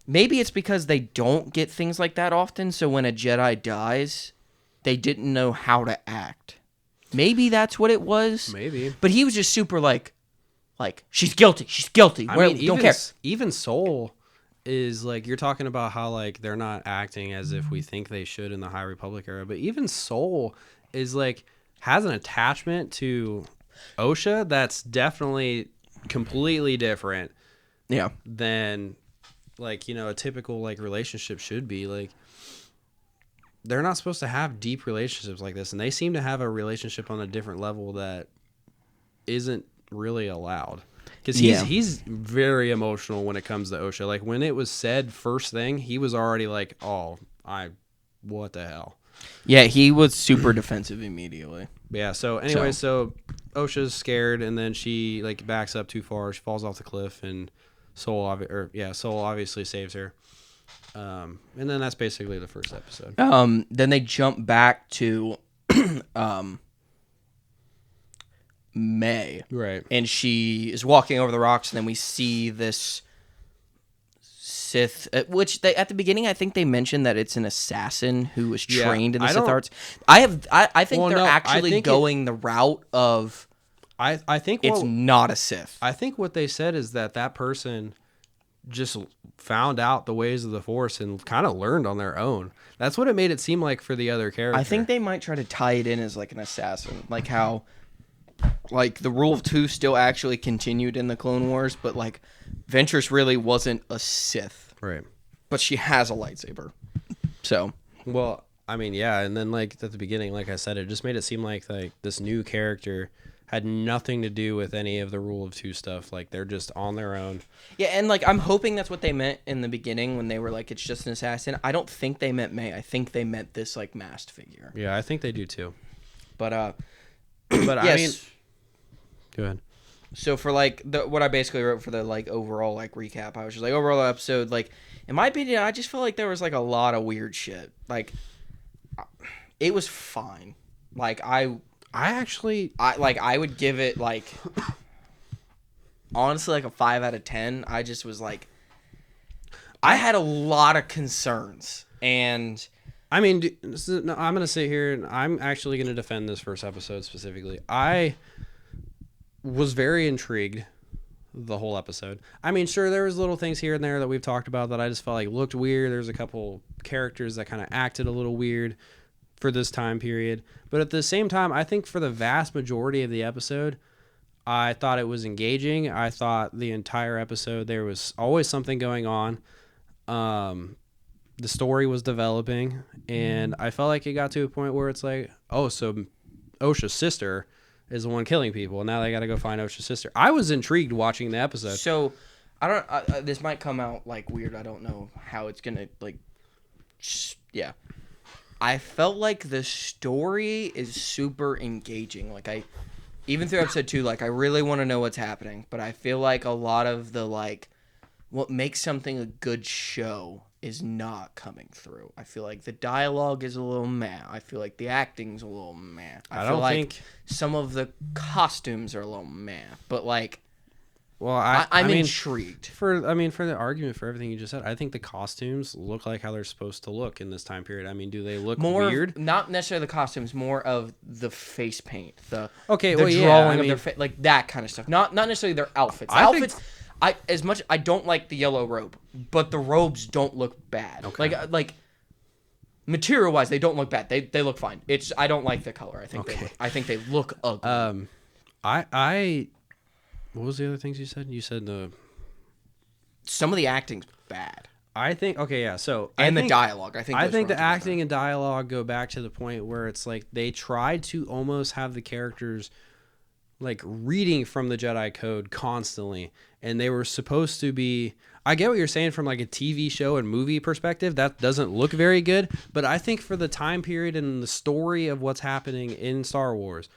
Maybe it's because they don't get things like that often. So when a Jedi dies, they didn't know how to act. Maybe that's what it was. Maybe. But he was just super like she's guilty. I mean, don't care. Even Soul is like, you're talking about how like they're not acting as if we think they should in the High Republic era, but even Soul is like has an attachment to Osha that's definitely completely different. Yeah. Than like, you know, a typical like relationship should be. Like, they're not supposed to have deep relationships like this, and they seem to have a relationship on a different level that isn't really allowed. Because he's very emotional when it comes to Osha. Like, when it was said first thing, he was already like, oh, I what the hell? Yeah, he was super defensive immediately. Yeah. So anyway, so Osha's scared, and then she like backs up too far. She falls off the cliff, and Soul obviously saves her. And then that's basically the first episode. Then they jump back to May. Right. And she is walking over the rocks, and then we see this Sith, which they at the beginning I think they mentioned that it's an assassin who was trained in the Sith arts. I think they're actually going the route of I think it's not a Sith. I think what they said is that person just found out the ways of the Force and kind of learned on their own. That's what it made it seem like for the other character. I think they might try to tie it in as like an assassin, like how like the Rule of Two still actually continued in the Clone Wars, but like Ventress really wasn't a Sith, right? But she has a lightsaber. So, well, I mean, yeah, and then like at the beginning, like I said, it just made it seem like this new character had nothing to do with any of the Rule of Two stuff. Like they're just on their own. Yeah, and like I'm hoping that's what they meant in the beginning when they were like, it's just an assassin. I don't think they meant May. I think they meant this like masked figure. Yeah, I think they do too. But yes. I mean, go ahead. So for like what I basically wrote for the like overall like recap, I was just like overall episode, like in my opinion, I just felt like there was like a lot of weird shit. Like it was fine. Like I would give it like honestly like a 5 out of 10. I just was like I had a lot of concerns, and I mean, I'm gonna sit here and I'm actually gonna defend this first episode specifically. I was very intrigued the whole episode. I mean, sure, there was little things here and there that we've talked about that I just felt like looked weird. There's a couple characters that kind of acted a little weird for this time period. But at the same time, I think for the vast majority of the episode, I thought it was engaging. I thought the entire episode there was always something going on. The story was developing, and I felt like it got to a point where it's like, oh, so Osha's sister is the one killing people, and now they got to go find Osha's sister. I was intrigued watching the episode. So, I don't. This might come out like weird. I don't know how it's gonna like. Yeah, I felt like the story is super engaging. Like even through episode 2, like I really want to know what's happening. But I feel like a lot of the like, what makes something a good show is not coming through. I feel like the dialogue is a little meh. I feel like the acting's a little meh. I feel like some of the costumes are a little meh. But like, well, I'm intrigued. For the argument for everything you just said, I think the costumes look like how they're supposed to look in this time period. I mean, do they look weird? Not necessarily the costumes, more of the face paint, the drawing of their face, like that kind of stuff. Not necessarily their outfits. I don't like the yellow robe, but the robes don't look bad. Okay. Like material wise, they don't look bad. They look fine. I don't like the color. I think they look ugly. What was the other things you said? You said some of the acting's bad. I think so the dialogue. I think the acting and dialogue go back to the point where it's like they tried to almost have the characters like reading from the Jedi Code constantly, and they were supposed to be. I get what you're saying from like a TV show and movie perspective. That doesn't look very good, but I think for the time period and the story of what's happening in Star Wars,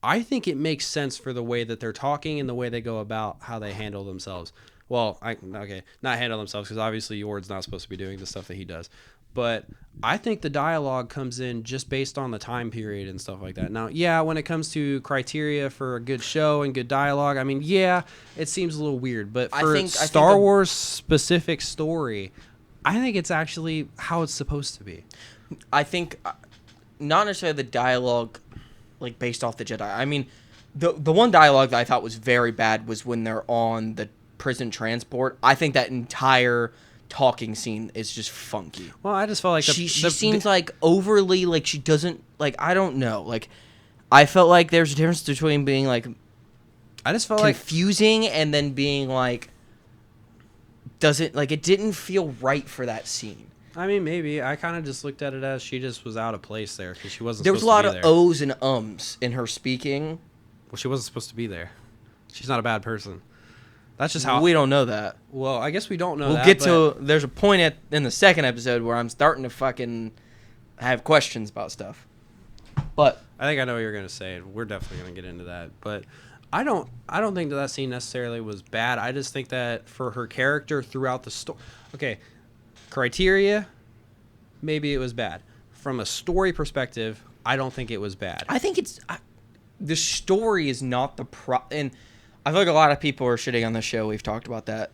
I think it makes sense for the way that they're talking and the way they go about how they handle themselves. Well, not handle themselves, because obviously Yord's not supposed to be doing the stuff that he does. But I think the dialogue comes in just based on the time period and stuff like that. Now, yeah, when it comes to criteria for a good show and good dialogue, I mean, yeah, it seems a little weird. But for Star Wars specific story, I think it's actually how it's supposed to be. I think not necessarily the dialogue like based off the Jedi. I mean, the one dialogue that I thought was very bad was when they're on the prison transport. I think that entire talking scene is just funky. Well, I just felt like she seems like overly like she doesn't like I don't know like I felt like there's a difference between being like I just felt confusing and then being like doesn't like it didn't feel right for that scene. I mean, maybe I kind of just looked at it as she just was out of place there because she wasn't. There was a lot of O's and ums in her speaking. Well, she wasn't supposed to be there. She's not a bad person. That's just how we don't know that. Well, I guess we don't know. We'll get to. There's a point in the second episode where I'm starting to fucking have questions about stuff. But I think I know what you're gonna say, and we're definitely gonna get into that. But I don't think that scene necessarily was bad. I just think that for her character throughout the story, okay, criteria, maybe it was bad. From a story perspective, I don't think it was bad. I think the story is not the and I feel like a lot of people are shitting on the show. We've talked about that.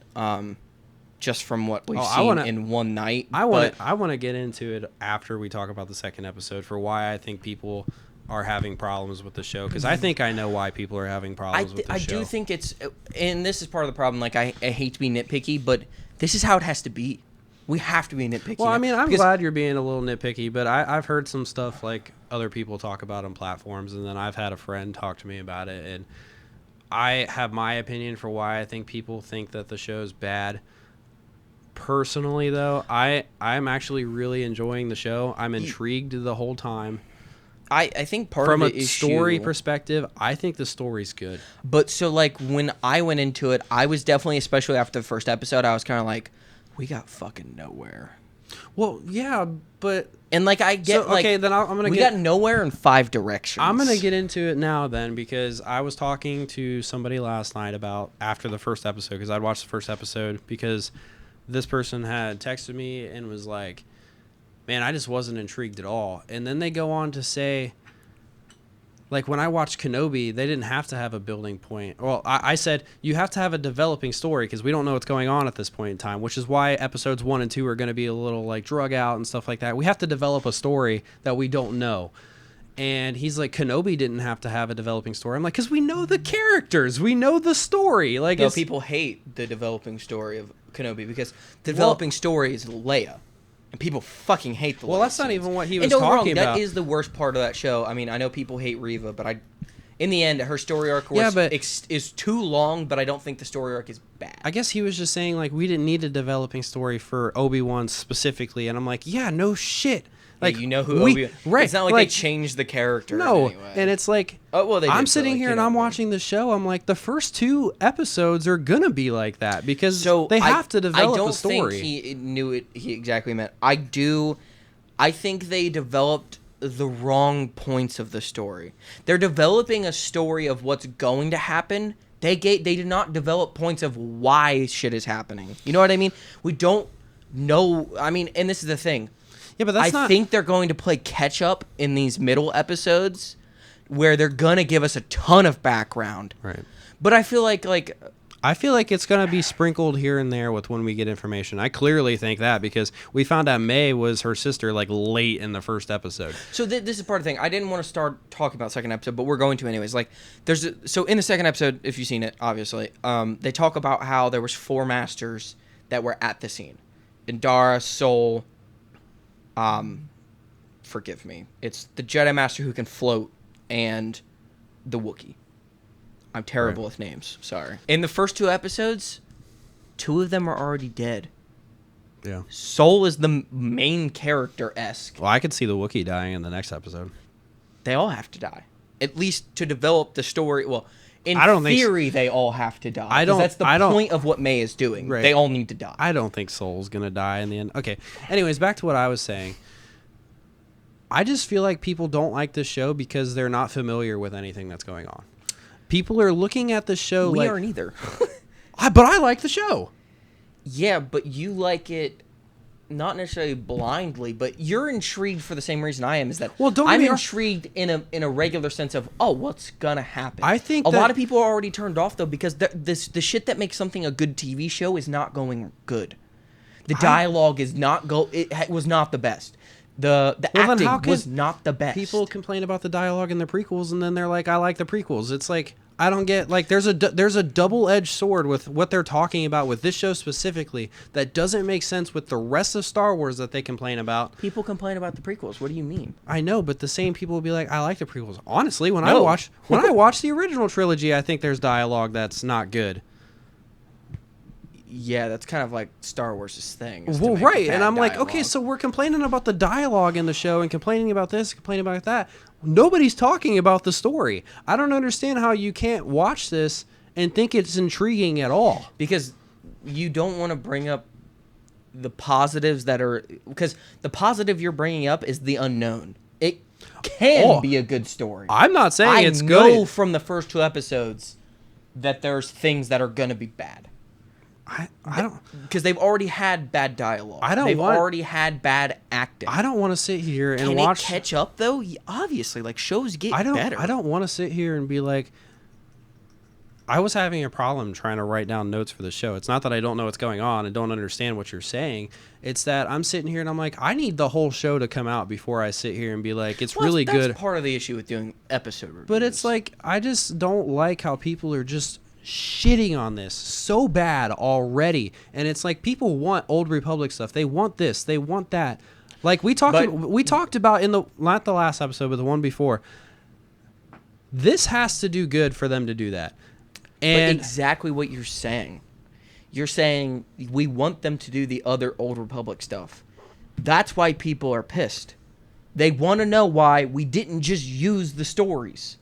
Just from what we've seen in one night. I want to get into it after we talk about the second episode for why I think people are having problems with the show, because I think I know why people are having problems with the show. I do think it's, and this is part of the problem. Like I hate to be nitpicky, but this is how it has to be. We have to be nitpicky. Well, I mean, I'm glad you're being a little nitpicky, but I've heard some stuff like other people talk about on platforms, and then I've had a friend talk to me about it, and I have my opinion for why I think people think that the show's bad. Personally, though, I'm actually really enjoying the show. I'm intrigued the whole time. I think part from of a story perspective, I think the story's good. But so like when I went into it, I was definitely, especially after the first episode, I was kind of like, we got fucking nowhere. Well, yeah, but and like I get okay, then I'm gonna. We got nowhere in 5 directions. I'm gonna get into it now then, because I was talking to somebody last night about after the first episode, because I'd watched the first episode because this person had texted me and was like, man, I just wasn't intrigued at all. And then they go on to say, like, when I watched Kenobi, they didn't have to have a building point. Well, I said, you have to have a developing story because we don't know what's going on at this point in time, which is why episodes 1 and 2 are going to be a little, like, drug out and stuff like that. We have to develop a story that we don't know. And he's like, Kenobi didn't have to have a developing story. I'm like, because we know the characters. We know the story. Like, no, people hate the developing story of Kenobi because the developing story is Leia. And people fucking hate the Leia that's not even what he was talking about. That is the worst part of that show. I mean, I know people hate Reva, but in the end, her story arc is too long, but I don't think the story arc is bad. I guess he was just saying, like, we didn't need a developing story for Obi-Wan specifically. And I'm like, yeah, no shit. Like, yeah, you know who Obi-Wan... Right. It's not like they changed the character No, anyway. And it's like... Oh, well, I'm sitting here and I'm watching the show. I'm like, the first 2 episodes are going to be like that because they have to develop a story. I don't think he knew it he exactly meant. I think they developed the wrong points of the story. They're developing a story of what's going to happen. They did not develop points of why shit is happening. You know what I mean? We don't know... I mean, and this is the thing. Yeah, but I think they're going to play catch up in these middle episodes where they're going to give us a ton of background. Right. But I feel like it's going to be sprinkled here and there with when we get information. I clearly think that because we found out May was her sister like late in the first episode. So this is part of the thing. I didn't want to start talking about the second episode, but we're going to anyways. Like so in the second episode, if you've seen it, obviously, they talk about how there was 4 masters that were at the scene. Indara, Sol, forgive me. It's the Jedi Master who can float and the Wookiee. I'm terrible with names. Sorry. In the first 2 episodes, 2 of them are already dead. Yeah. Sol is the main character-esque. Well, I could see the Wookiee dying in the next episode. They all have to die. At least to develop the story. Well, in theory, they all have to die. That's the point of what May is doing. Right. They all need to die. I don't think Sol's going to die in the end. Okay. Anyways, back to what I was saying. I just feel like people don't like this show because they're not familiar with anything that's going on. People are looking at the show we aren't either. But I like the show. Yeah, but you like it not necessarily blindly, but you're intrigued for the same reason I am. Is that I'm intrigued in a regular sense of what's gonna happen. I think a lot of people are already turned off though because the shit that makes something a good TV show is not going good. The dialogue is not it was not the best. The acting was not the best. People complain about the dialogue in the prequels, and then they're like, "I like the prequels." It's like I don't get like there's a double-edged sword with what they're talking about with this show specifically that doesn't make sense with the rest of Star Wars that they complain about. People complain about the prequels. What do you mean? I know, but the same people will be like, "I like the prequels." Honestly, when I watch the original trilogy, I think there's dialogue that's not good. Yeah, that's kind of like Star Wars' thing. Well, right, and I'm like, okay, so we're complaining about the dialogue in the show and complaining about this, complaining about that. Nobody's talking about the story. I don't understand how you can't watch this and think it's intriguing at all. Because you don't want to bring up the positives that are, because the positive you're bringing up is the unknown. It can be a good story. I'm not saying it's good. I know from the first 2 episodes that there's things that are going to be bad. I don't, because they've already had bad dialogue. They've already had bad acting. I don't want to sit here and Can watch. It catch up though? Obviously, like shows get better. I don't want to sit here and be like, I was having a problem trying to write down notes for the show. It's not that I don't know what's going on and don't understand what you're saying. It's that I'm sitting here and I'm like, I need the whole show to come out before I sit here and be like, it's really good. That's part of the issue with doing episode reviews. But it's like, I just don't like how people are just shitting on this so bad already. And it's like, people want Old Republic stuff. They want this. They want that. Like we talked about in the, not the last episode, but the one before. This has to do good for them to do that. And but exactly what you're saying. You're saying we want them to do the other Old Republic stuff. That's why people are pissed. They want to know why we didn't just use the stories.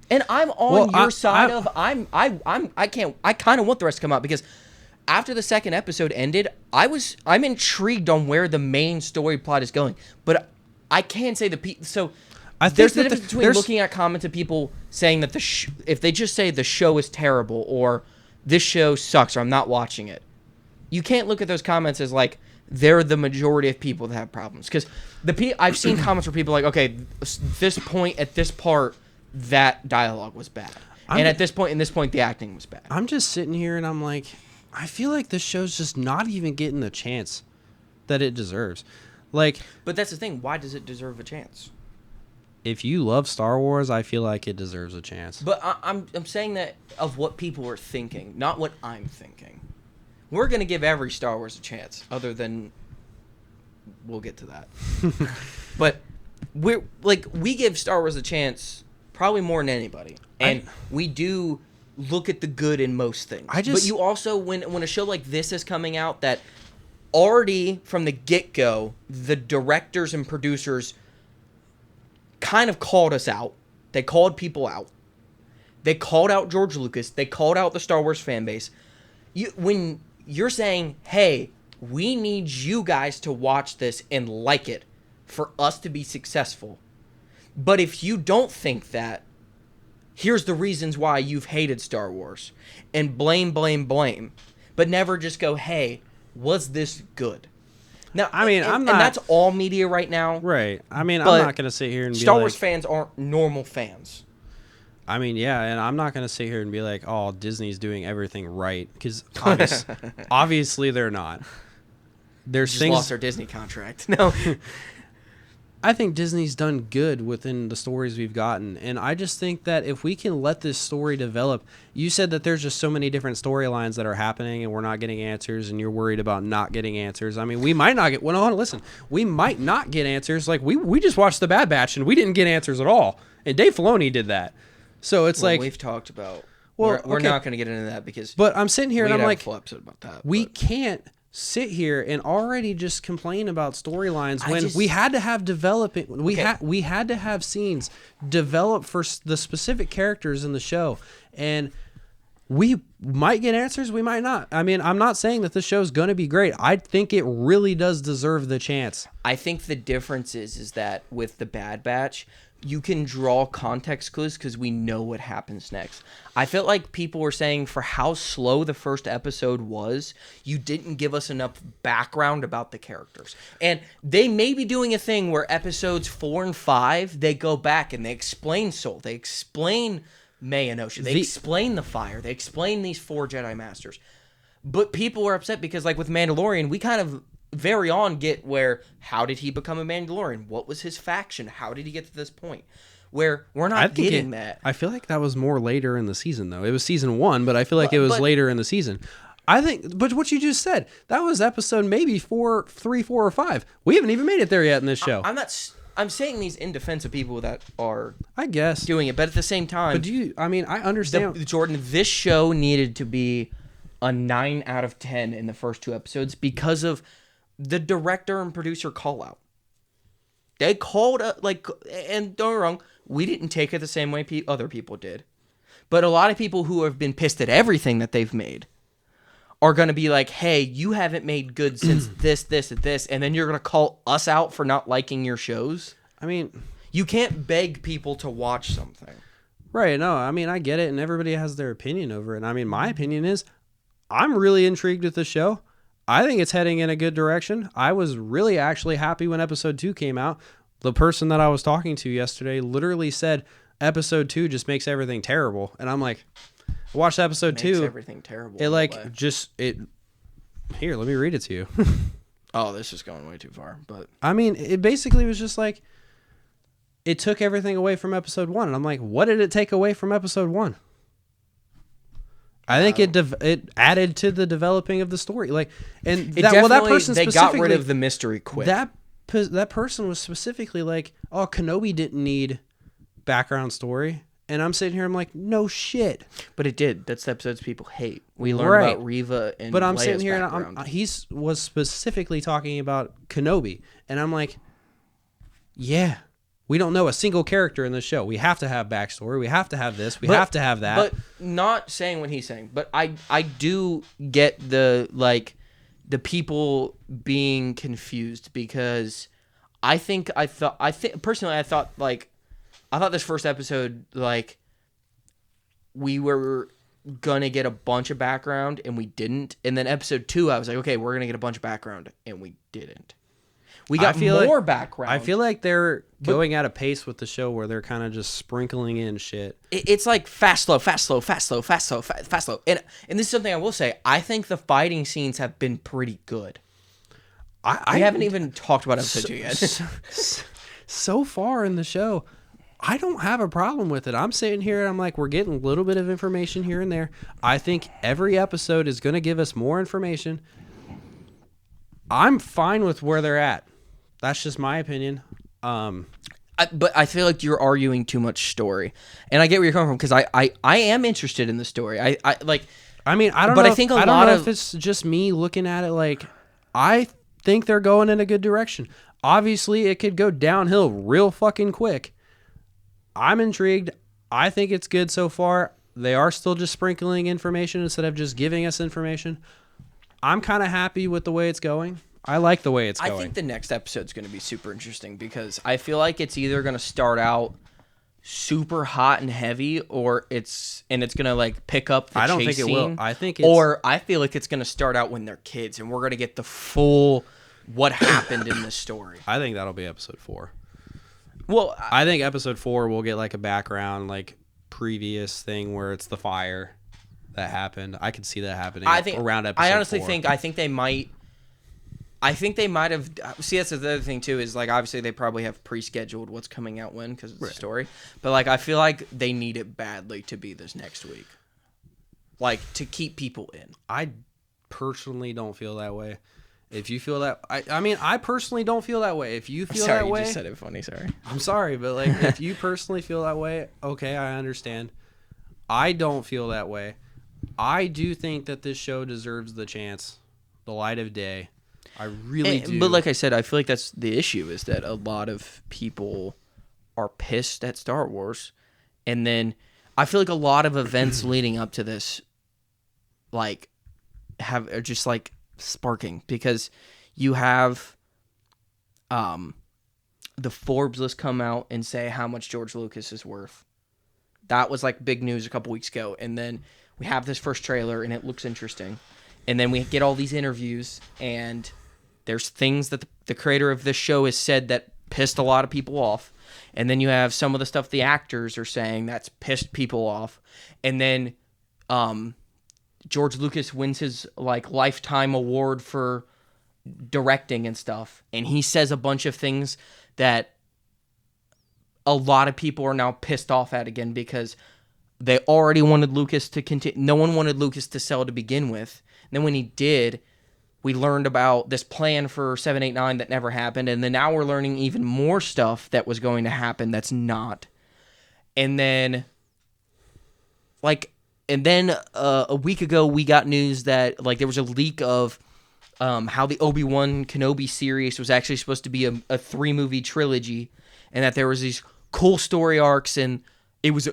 And I'm on your side of I kind of want the rest to come out because after the second episode ended, I'm intrigued on where the main story plot is going. But I can say there's the difference between looking at comments of people saying that if they just say the show is terrible or this show sucks or I'm not watching it, you can't look at those comments as like they're the majority of people that have problems. Because I've seen comments where people are like, okay, this point at this part, that dialogue was bad. And at this point, in this point, the acting was bad. I'm just sitting here and I'm like, I feel like this show's just not even getting the chance that it deserves. Like, but that's the thing. Why does it deserve a chance? If you love Star Wars, I feel like it deserves a chance. But I'm saying that of what people are thinking, not what I'm thinking. We're going to give every Star Wars a chance, other than we'll get to that. But we give Star Wars a chance probably more than anybody. And we do look at the good in most things. But you also, when a show like this is coming out that already from the get-go, the directors and producers kind of called us out. They called people out. They called out George Lucas. They called out the Star Wars fan base. When you're saying, hey, we need you guys to watch this and like it for us to be successful. But if you don't think that, here's the reasons why you've hated Star Wars. And blame. But never just go, hey, was this good? Now, I mean, and that's all media right now. Right. I mean, I'm not going to sit here and be Star Wars fans aren't normal fans. I mean, yeah, and I'm not going to sit here and be like, oh, Disney's doing everything right. Because obviously they're not. There's just things lost their Disney contract. No. I think Disney's done good within the stories we've gotten. And I just think that if we can let this story develop, you said that there's just so many different storylines that are happening and we're not getting answers and you're worried about not getting answers. I mean, we might not get, well, hold on, listen, we might not get answers. Like we just watched The Bad Batch and we didn't get answers at all. And Dave Filoni did that. So it's like, we've talked about, well, we're not going to get into that because, but I'm sitting here and I'm like, full episode about that, we can't sit here and already just complain about storylines when we had to have developing. We had to have scenes develop for the specific characters in the show, and we might get answers, we might not. I mean, I'm not saying that the show's going to be great. I think it really does deserve the chance. I think the difference is that with The Bad Batch, you can draw context clues because we know what happens next. I felt like people were saying for how slow the first episode was, you didn't give us enough background about the characters. And they may be doing a thing where episodes 4 and 5, they go back and they explain Soul. They explain May and Osha. They explain the fire. They explain these 4 Jedi Masters. But people were upset because, like with Mandalorian, we kind of very on get where, how did he become a Mandalorian? What was his faction? How did he get to this point? Where we're not getting that. I feel like that was more later in the season, though. It was season 1, but I feel like it was later in the season. I think, but what you just said, that was episode maybe 3, 4, or 5. We haven't even made it there yet in this show. I'm saying these in defense of people that are, I guess, doing it, but at the same time, but I understand. Jordan, this show needed to be a 9 out of 10 in the first 2 episodes because of the director and producer call out. They called and don't get me wrong, we didn't take it the same way other people did. But a lot of people who have been pissed at everything that they've made are going to be like, hey, you haven't made good since this, this, and this, and then you're going to call us out for not liking your shows? I mean, you can't beg people to watch something. Right. No, I mean, I get it, and everybody has their opinion over it. And I mean, my opinion is I'm really intrigued with the show. I think it's heading in a good direction. I was really actually happy when episode 2 came out. The person that I was talking to yesterday literally said episode 2 just makes everything terrible. And I'm like, I watched episode 2. Makes everything terrible. It like just it. Here, let me read it to you. Oh, this is going way too far. But I mean, it basically was just like it took everything away from episode 1, and I'm like, what did it take away from episode 1? I think it added to the developing of the story, like, and that person they got rid of the mystery quick. That person was specifically like, oh, Kenobi didn't need background story, and I'm sitting here, I'm like, no shit, but it did. That's the episodes people hate. We learned about Reva and but I'm Leia's sitting here background. and he was specifically talking about Kenobi, and I'm like, yeah. We don't know a single character in the show. We have to have backstory. We have to have this. We have to have that. But not saying what he's saying. But I do get the people being confused, because I think personally I thought this first episode, like, we were gonna get a bunch of background and we didn't. And then episode 2 I was like, okay, we're gonna get a bunch of background, and we didn't. We got more background. I feel like they're going at a pace with the show where they're kind of just sprinkling in shit. It's like fast, slow, fast, slow, fast, slow, fast, slow, fast, slow. And this is something I will say. I think the fighting scenes have been pretty good. I haven't even talked about episode 2 yet. So far in the show, I don't have a problem with it. I'm sitting here and I'm like, we're getting a little bit of information here and there. I think every episode is going to give us more information. I'm fine with where they're at. That's just my opinion. But I feel like you're arguing too much story, and I get where you're coming from, because I am interested in the story. I mean, I don't know. But I think I don't know if it's just me looking at it like, I think they're going in a good direction. Obviously, it could go downhill real fucking quick. I'm intrigued. I think it's good so far. They are still just sprinkling information instead of just giving us information. I'm kind of happy with the way it's going. I like the way it's going. I think the next episode's going to be super interesting, because I feel like it's either going to start out super hot and heavy, or it's going to like pick up the I don't chase think it scene, will. I think it's, or I feel like it's going to start out when they're kids, and we're going to get the full what happened in the story. I think that'll be episode 4. Well, I think episode 4 will get like a background, like previous thing where it's the fire that happened. I could see that happening around episode 4. I honestly think they might. I think they might have. See, that's the other thing too. Is like, obviously they probably have pre-scheduled what's coming out when, because it's a story. But like, I feel like they need it badly to be this next week, like, to keep people in. I personally don't feel that way. If you feel that, I mean, I personally don't feel that way. If you feel that way, you just said it funny. Sorry, I'm sorry, but like, if you personally feel that way, okay, I understand. I don't feel that way. I do think that this show deserves the chance, the light of day. I really do. But like I said, I feel like that's the issue, is that a lot of people are pissed at Star Wars. And then I feel like a lot of events leading up to this, like, are just like sparking, because you have the Forbes list come out and say how much George Lucas is worth. That was like big news a couple weeks ago. And then we have this first trailer and it looks interesting. And then we get all these interviews, and there's things that the creator of this show has said that pissed a lot of people off. And then you have some of the stuff the actors are saying that's pissed people off. And then George Lucas wins his like lifetime award for directing and stuff. And he says a bunch of things that a lot of people are now pissed off at again, because they already wanted Lucas to continue. No one wanted Lucas to sell to begin with. And then when he did, we learned about this plan for 789 that never happened. And then now we're learning even more stuff that was going to happen that's not. And then, a week ago, we got news that like there was a leak of how the Obi-Wan Kenobi series was actually supposed to be a 3-movie trilogy, and that there was these cool story arcs, and it was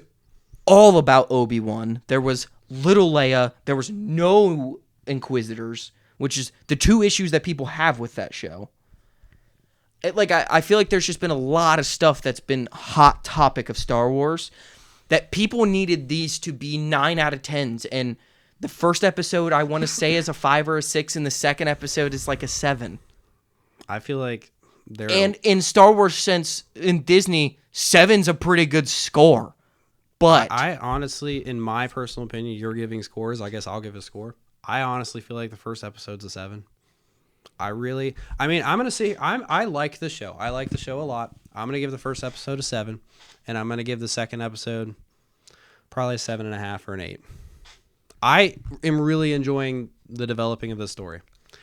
all about Obi-Wan. There was little Leia. There was no Inquisitors, which is the two issues that people have with that show. I feel like there's just been a lot of stuff that's been hot topic of Star Wars that people needed these to be 9 out of 10s. And the first episode, I want to say, is a 5 or a 6, and the second episode is like a 7. I feel like they're... And in Star Wars sense, in Disney, 7's a pretty good score. But I honestly, in my personal opinion, you're giving scores. I guess I'll give a score. I honestly feel like the first episode's a 7. I'm gonna say I like the show. I like the show a lot. I'm gonna give the first episode a 7, and I'm gonna give the second episode probably a 7.5 or an 8. I am really enjoying the developing of the story.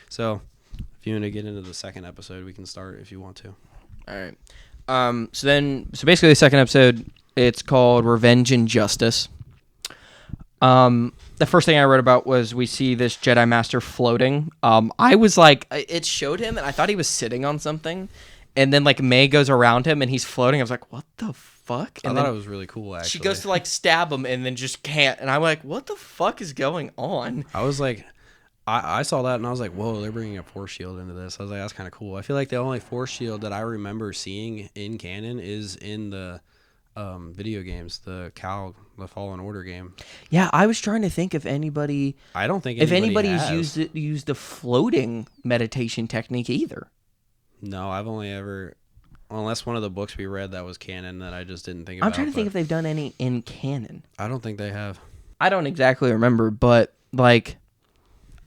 So if you want to get into the second episode, we can start if you want to. All right. So basically the second episode, it's called Revenge and Justice. The first thing I read about was we see this Jedi Master floating. I was like, it showed him, and I thought he was sitting on something. And then, like, May goes around him, and he's floating. I was like, what the fuck? And I thought it was really cool, actually. She goes to, like, stab him, and then just can't. And I'm like, what the fuck is going on? I was like, I saw that, and I was like, whoa, they're bringing a Force shield into this. I was like, that's kind of cool. I feel like the only Force shield that I remember seeing in canon is in the video games, the Fallen Order game. Yeah, I was trying to think if anybody... I don't think anybody's has. used the floating meditation technique either. No, I've only ever... Unless one of the books we read that was canon that I just didn't think about. I'm trying to think if they've done any in canon. I don't think they have. I don't exactly remember, but, like...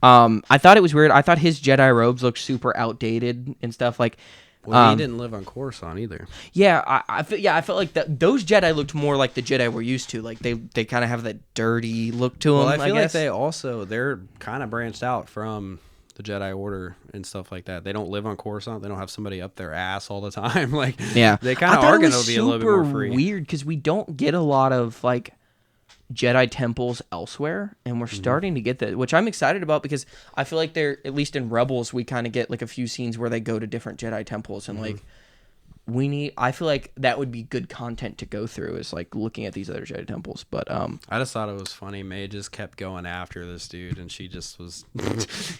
I thought it was weird. I thought his Jedi robes looked super outdated and stuff. Like, well, he didn't live on Coruscant either. Yeah, I felt like those Jedi looked more like the Jedi we're used to. Like they kind of have that dirty look to them. Well, I feel like they're kind of branched out from the Jedi Order and stuff like that. They don't live on Coruscant. They don't have somebody up their ass all the time. Like, yeah, they kind of are going to be a little bit more free. Weird because we don't get a lot of like Jedi temples elsewhere, and we're starting to get that, which I'm excited about because I feel like they're, at least in Rebels, we kind of get like a few scenes where they go to different Jedi temples, and like I feel like that would be good content to go through, is like looking at these other Jedi temples. But I just thought it was funny. May just kept going after this dude, and she just was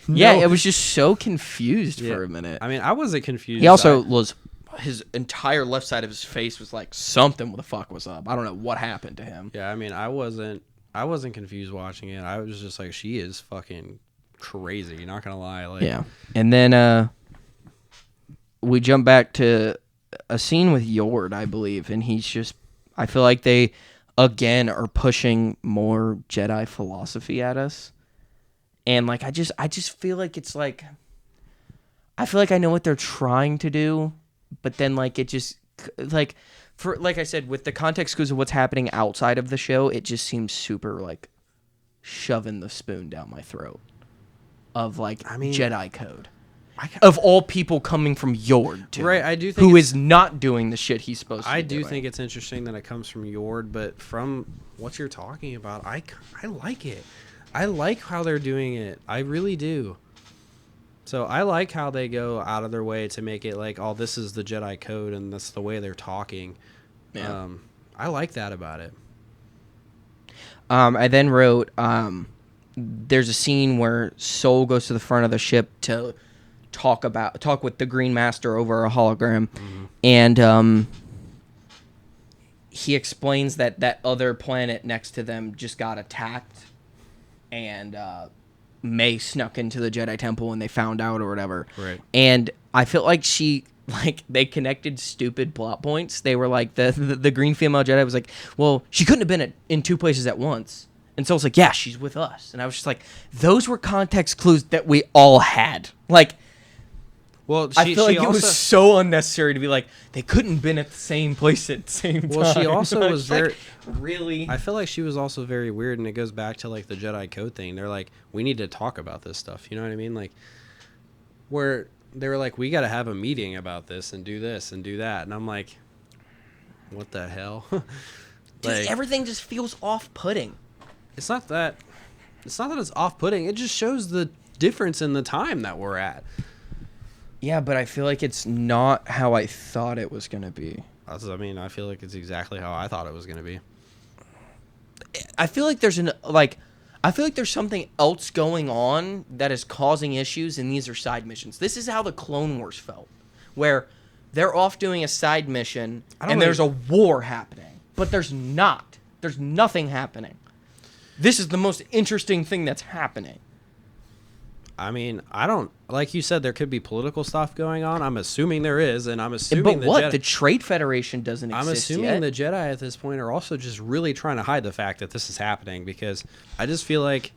yeah, it was just so confused for a minute. I mean, I wasn't confused. He also was, his entire left side of his face was like, something the fuck was up. I don't know what happened to him. Yeah, I mean, I wasn't confused watching it. I was just like, she is fucking crazy, not gonna lie. Like, yeah. And then we jump back to a scene with Yord, I believe, and he's just, I feel like they again are pushing more Jedi philosophy at us. And like I just feel like it's like, I feel like I know what they're trying to do, but then like it just like, for like I said, with the context because of what's happening outside of the show, it just seems super like shoving the spoon down my throat of like, I mean, Jedi code. Of all people coming from Yord, too. Right, I do think who is not doing the shit he's supposed to be doing. I do think it's interesting that it comes from Yord, but from what you're talking about, I like it. I like how they're doing it. I really do. So I like how they go out of their way to make it like, oh, this is the Jedi code and that's the way they're talking. Yeah. I like that about it. I then wrote, there's a scene where Sol goes to the front of the ship to talk with the Green Master over a hologram, and he explains that other planet next to them just got attacked, and May snuck into the Jedi Temple and they found out or whatever. Right. And I feel like they connected stupid plot points. They were like, the green female Jedi was like, well, she couldn't have been in two places at once. And so it's like, yeah, she's with us. And I was just like, those were context clues that we all had. Like, well, I feel like it was so unnecessary to be like, they couldn't have been at the same place at the same time. Well, she also was very... Like, really? I feel like she was also very weird, and it goes back to, like, the Jedi code thing. They're like, we need to talk about this stuff. You know what I mean? Like, where they were like, we got to have a meeting about this and do this and do that. And I'm like, what the hell? Dude, everything just feels off-putting. It's not that it's off-putting. It just shows the difference in the time that we're at. Yeah, but I feel like it's not how I thought it was going to be. I mean, I feel like it's exactly how I thought it was going to be. I feel like there's I feel like there's something else going on that is causing issues, and these are side missions. This is how the Clone Wars felt, where they're off doing a side mission, and there's a war happening. But there's not. There's nothing happening. This is the most interesting thing that's happening. I mean, I don't, like you said, there could be political stuff going on. I'm assuming there is, and I'm assuming the Trade Federation doesn't exist I'm assuming yet. the Jedi at this point are also just really trying to hide the fact that this is happening, because I just feel like...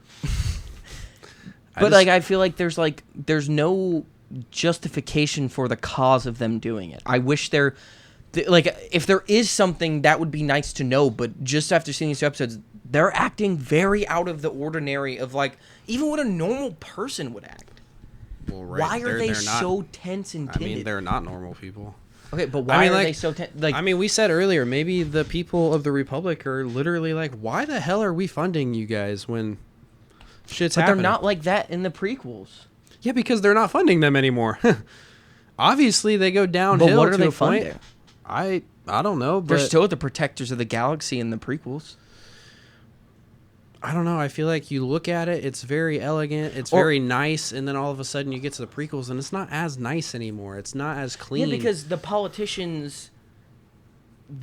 I feel like there's no justification for the cause of them doing it. I wish if there is something, that would be nice to know, but just after seeing these 2 episodes, they're acting very out of the ordinary of, like, even what a normal person would act. Well, right. Why are they so tense and timid? I mean, they're not normal people. Okay, but why are they so tense? Like, I mean, we said earlier, maybe the people of the Republic are literally like, why the hell are we funding you guys when shit's happening? But they're not like that in the prequels. Yeah, because they're not funding them anymore. Obviously, they go downhill. But what are to they a point. funding? I don't know. But They're still the protectors of the galaxy in the prequels. I don't know. I feel like you look at it, it's very elegant, it's very nice, and then all of a sudden you get to the prequels, and it's not as nice anymore. It's not as clean. Yeah, because the politicians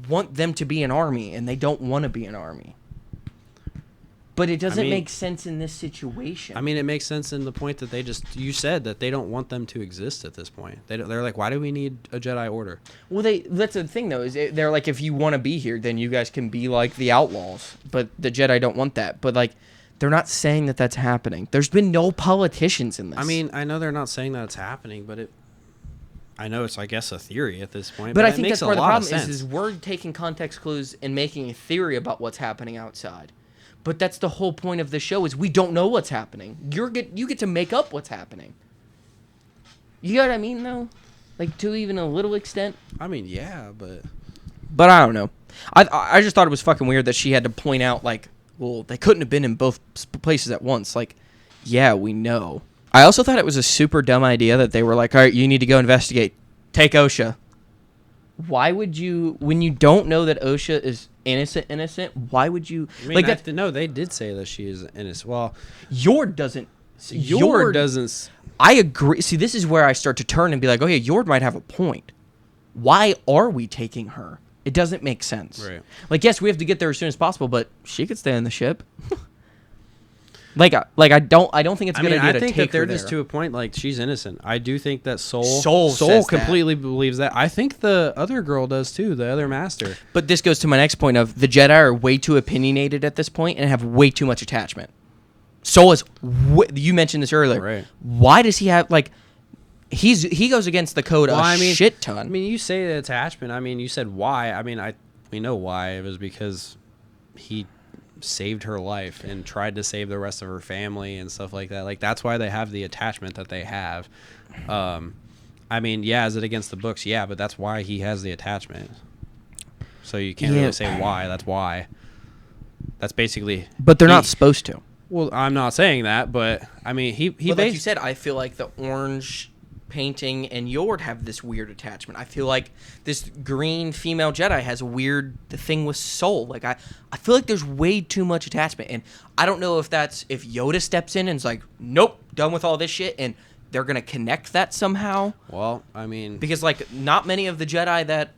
want them to be an army, and they don't want to be an army. But it doesn't make sense in this situation. I mean, it makes sense in the point that you said that they don't want them to exist at this point. They're like, why do we need a Jedi Order? Well, that's the thing, though, is they're like, if you want to be here, then you guys can be like the outlaws. But the Jedi don't want that. But, like, they're not saying that that's happening. There's been no politicians in this. I mean, I know they're not saying that it's happening, but I know it's, I guess, a theory at this point. But I think that's where the problem is we're taking context clues and making a theory about what's happening outside. But that's the whole point of the show, is we don't know what's happening. You get to make up what's happening. You know what I mean, though? Like, to even a little extent. I mean, yeah, but I don't know. I just thought it was fucking weird that she had to point out, like, well, they couldn't have been in both places at once. Like, yeah, we know. I also thought it was a super dumb idea that they were like, all right, you need to go investigate. Take OSHA. Why would you, when you don't know that OSHA is innocent, why would you... I mean, like no, they did say that she is innocent. Well, Yord doesn't... Yord doesn't... I agree. See, this is where I start to turn and be like, okay, Yord might have a point. Why are we taking her? It doesn't make sense. Right. Like, yes, we have to get there as soon as possible, but she could stay on the ship. I don't think it's a good idea to take her. I think that they're just to a point, like, she's innocent. I do think that Soul completely believes that. I think the other girl does too, the other master. But this goes to my next point of the Jedi are way too opinionated at this point and have way too much attachment. Soul is, you mentioned this earlier. Right. Why does he have, like, he goes against the code shit ton. I mean, you say the attachment. I mean, you said why. I mean, we know why. It was because he saved her life and tried to save the rest of her family and stuff like that. Like, that's why they have the attachment that they have. I mean, yeah, is it against the books? Yeah, but that's why he has the attachment. So you can't really say why. That's why. That's basically... But they're not supposed to. Well, I'm not saying that, but, I mean, But like you said, I feel like the orange painting and Yord have this weird attachment. I feel like this green female Jedi has a weird thing with Soul. Like, I feel like there's way too much attachment, and I don't know if Yoda steps in and is like, nope, done with all this shit, and they're gonna connect that somehow. Well, I mean, because, like, not many of the Jedi that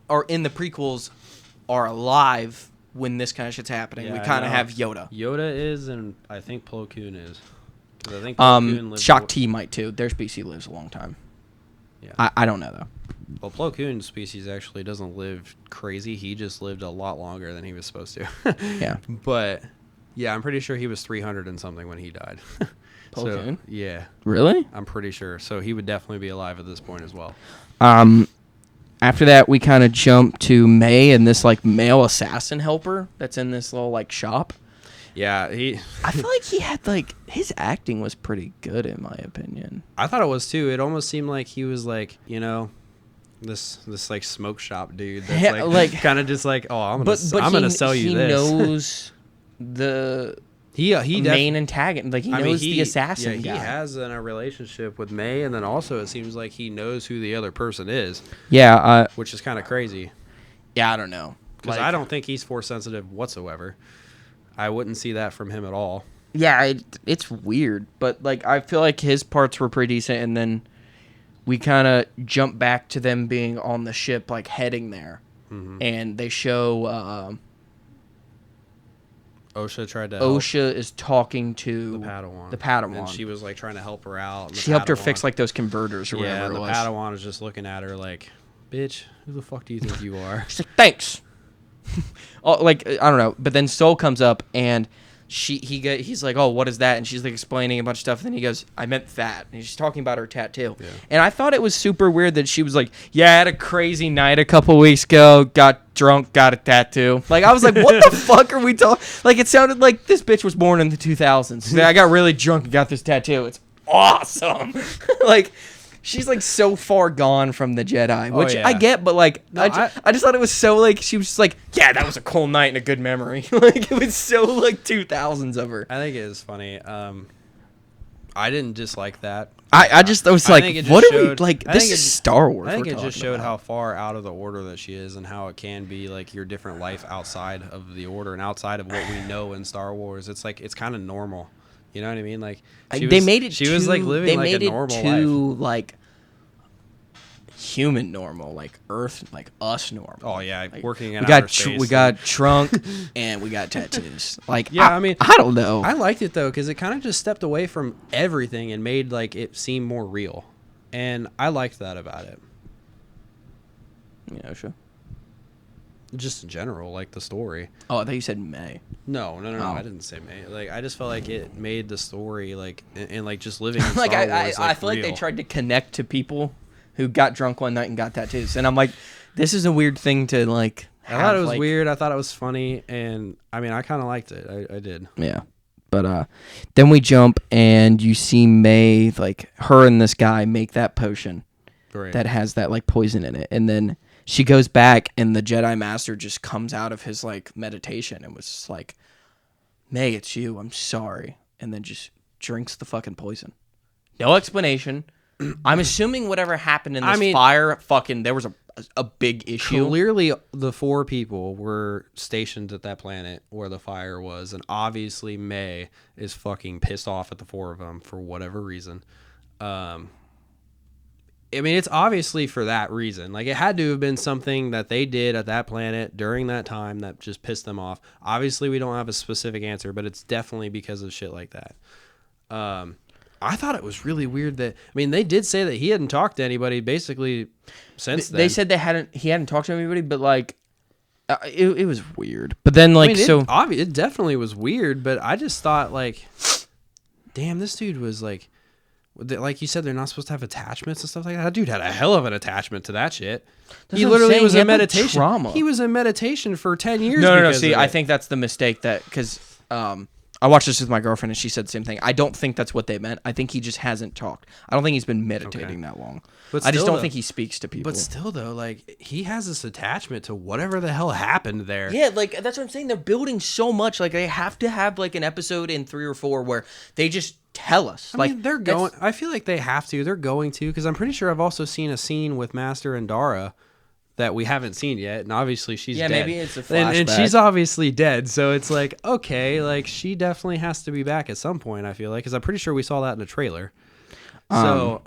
are in the prequels are alive when this kind of shit's happening. We kind of have Yoda. Yoda is, and I think Plo Koon is. I think Plo Koon lives Shak Ti might too. Their species lives a long time. Yeah, I don't know though. Well, Plo Koon's species actually doesn't live crazy. He just lived a lot longer than he was supposed to. Yeah, but yeah, I'm pretty sure he was 300 and something when he died. Plo Koon? Yeah. Really? I'm pretty sure. So he would definitely be alive at this point as well. After that, we kind of jump to May and this, like, male assassin helper that's in this little, like, shop. Yeah, I feel like he had, like, his acting was pretty good in my opinion. I thought it was too. It almost seemed like he was like, you know, this like smoke shop dude that's like kind of just like, oh, I'm gonna sell you this. He knows the main antagonist. Like, he knows the assassin guy. He has a relationship with May, and then also it seems like he knows who the other person is. Yeah, which is kind of crazy. Yeah, I don't know, because I don't think he's force sensitive whatsoever. I wouldn't see that from him at all. Yeah, it's weird, but like I feel like his parts were pretty decent, and then we kind of jump back to them being on the ship, like heading there, and they show OSHA tried to help OSHA is talking to the Padawan. The Padawan. And she was like trying to help her out. And she helped her fix like those converters or yeah, whatever and it the was. Padawan was just looking at her like, bitch, who the fuck do you think you are? She's like, thanks. Oh, like I don't know, but then Soul comes up and he's like, oh, what is that? And she's like explaining a bunch of stuff. And then he goes, I meant that. And she's talking about her tattoo. Yeah. And I thought it was super weird that she was like, yeah, I had a crazy night a couple weeks ago, got drunk, got a tattoo. Like I was like, what the fuck are we talking? Like it sounded like this bitch was born in the 2000s. I got really drunk and got this tattoo. It's awesome. Like she's like so far gone from the Jedi, which yeah. I get, but like No, I just thought it was so like she was just like, yeah, that was a cool night and a good memory. Like it was so like 2000s of her. I think it is funny. I didn't dislike that. I was I like, think it just what are we showed- like? I This think is it- Star Wars. I think we're it just talking showed about. how far out of the order that she is and how it can be like your different life outside of the order and outside of what we know in Star Wars. It's like it's kind of normal. You know what I mean? Like They made it. She was like living like a normal life. Like human normal, like Earth, like us normal. Oh yeah, Like, working in we got outer space. we got trunk and we got tattoos. Like Yeah, I mean, I don't know. I liked it though because it kind of just stepped away from everything and made like it seem more real, and I liked that about it. Yeah, sure. Just in general, like the story. Oh, I thought you said May. No, Oh. I didn't say May. Like I just felt like it made the story like and like just living in Like Star I Wars, feel like they real. tried to connect to people who got drunk one night and got tattoos, and I'm like, this is a weird thing to like. I thought it was like, weird. I thought it was funny, and I mean, I kind of liked it. I did. Yeah. But then we jump and you see May, like her and this guy make that potion Right. that has that like poison in it. And then she goes back and the Jedi Master just comes out of his like meditation and was just like, May, it's you. I'm sorry. And then just drinks the fucking poison. No explanation. I'm assuming whatever happened in this fire, fucking, there was a big issue. Clearly, the 4 people were stationed at that planet where the fire was, and obviously May is fucking pissed off at the 4 of them for whatever reason. I mean, it's obviously for that reason. Like, it had to have been something that they did at that planet during that time that just pissed them off. Obviously, we don't have a specific answer, but it's definitely because of shit like that. I thought it was really weird that, I mean, they did say that he hadn't talked to anybody basically since then. They said he hadn't talked to anybody, but like, it was weird. But then like, it definitely was weird, but I just thought like, damn, this dude was like you said, they're not supposed to have attachments and stuff like that. That dude had a hell of an attachment to that shit. He literally was in meditation. Trauma. He was in meditation for 10 years. No. See, I think that's the mistake because I watched this with my girlfriend and she said the same thing. I don't think that's what they meant. I think he just hasn't talked. I don't think he's been meditating that long. But I just still, don't though- think he speaks to people. But still, though, like, he has this attachment to whatever the hell happened there. Yeah, like, that's what I'm saying. They're building so much. Like, they have to have, like, an episode in 3 or 4 where they just tell us. I mean, they're going. I feel like they have to. They're going to, because I'm pretty sure I've also seen a scene with Master and Dara that we haven't seen yet, and obviously she's dead. Maybe it's a flashback. And she's obviously dead, so it's like, okay, like, she definitely has to be back at some point, I feel like, because I'm pretty sure we saw that in the trailer. So,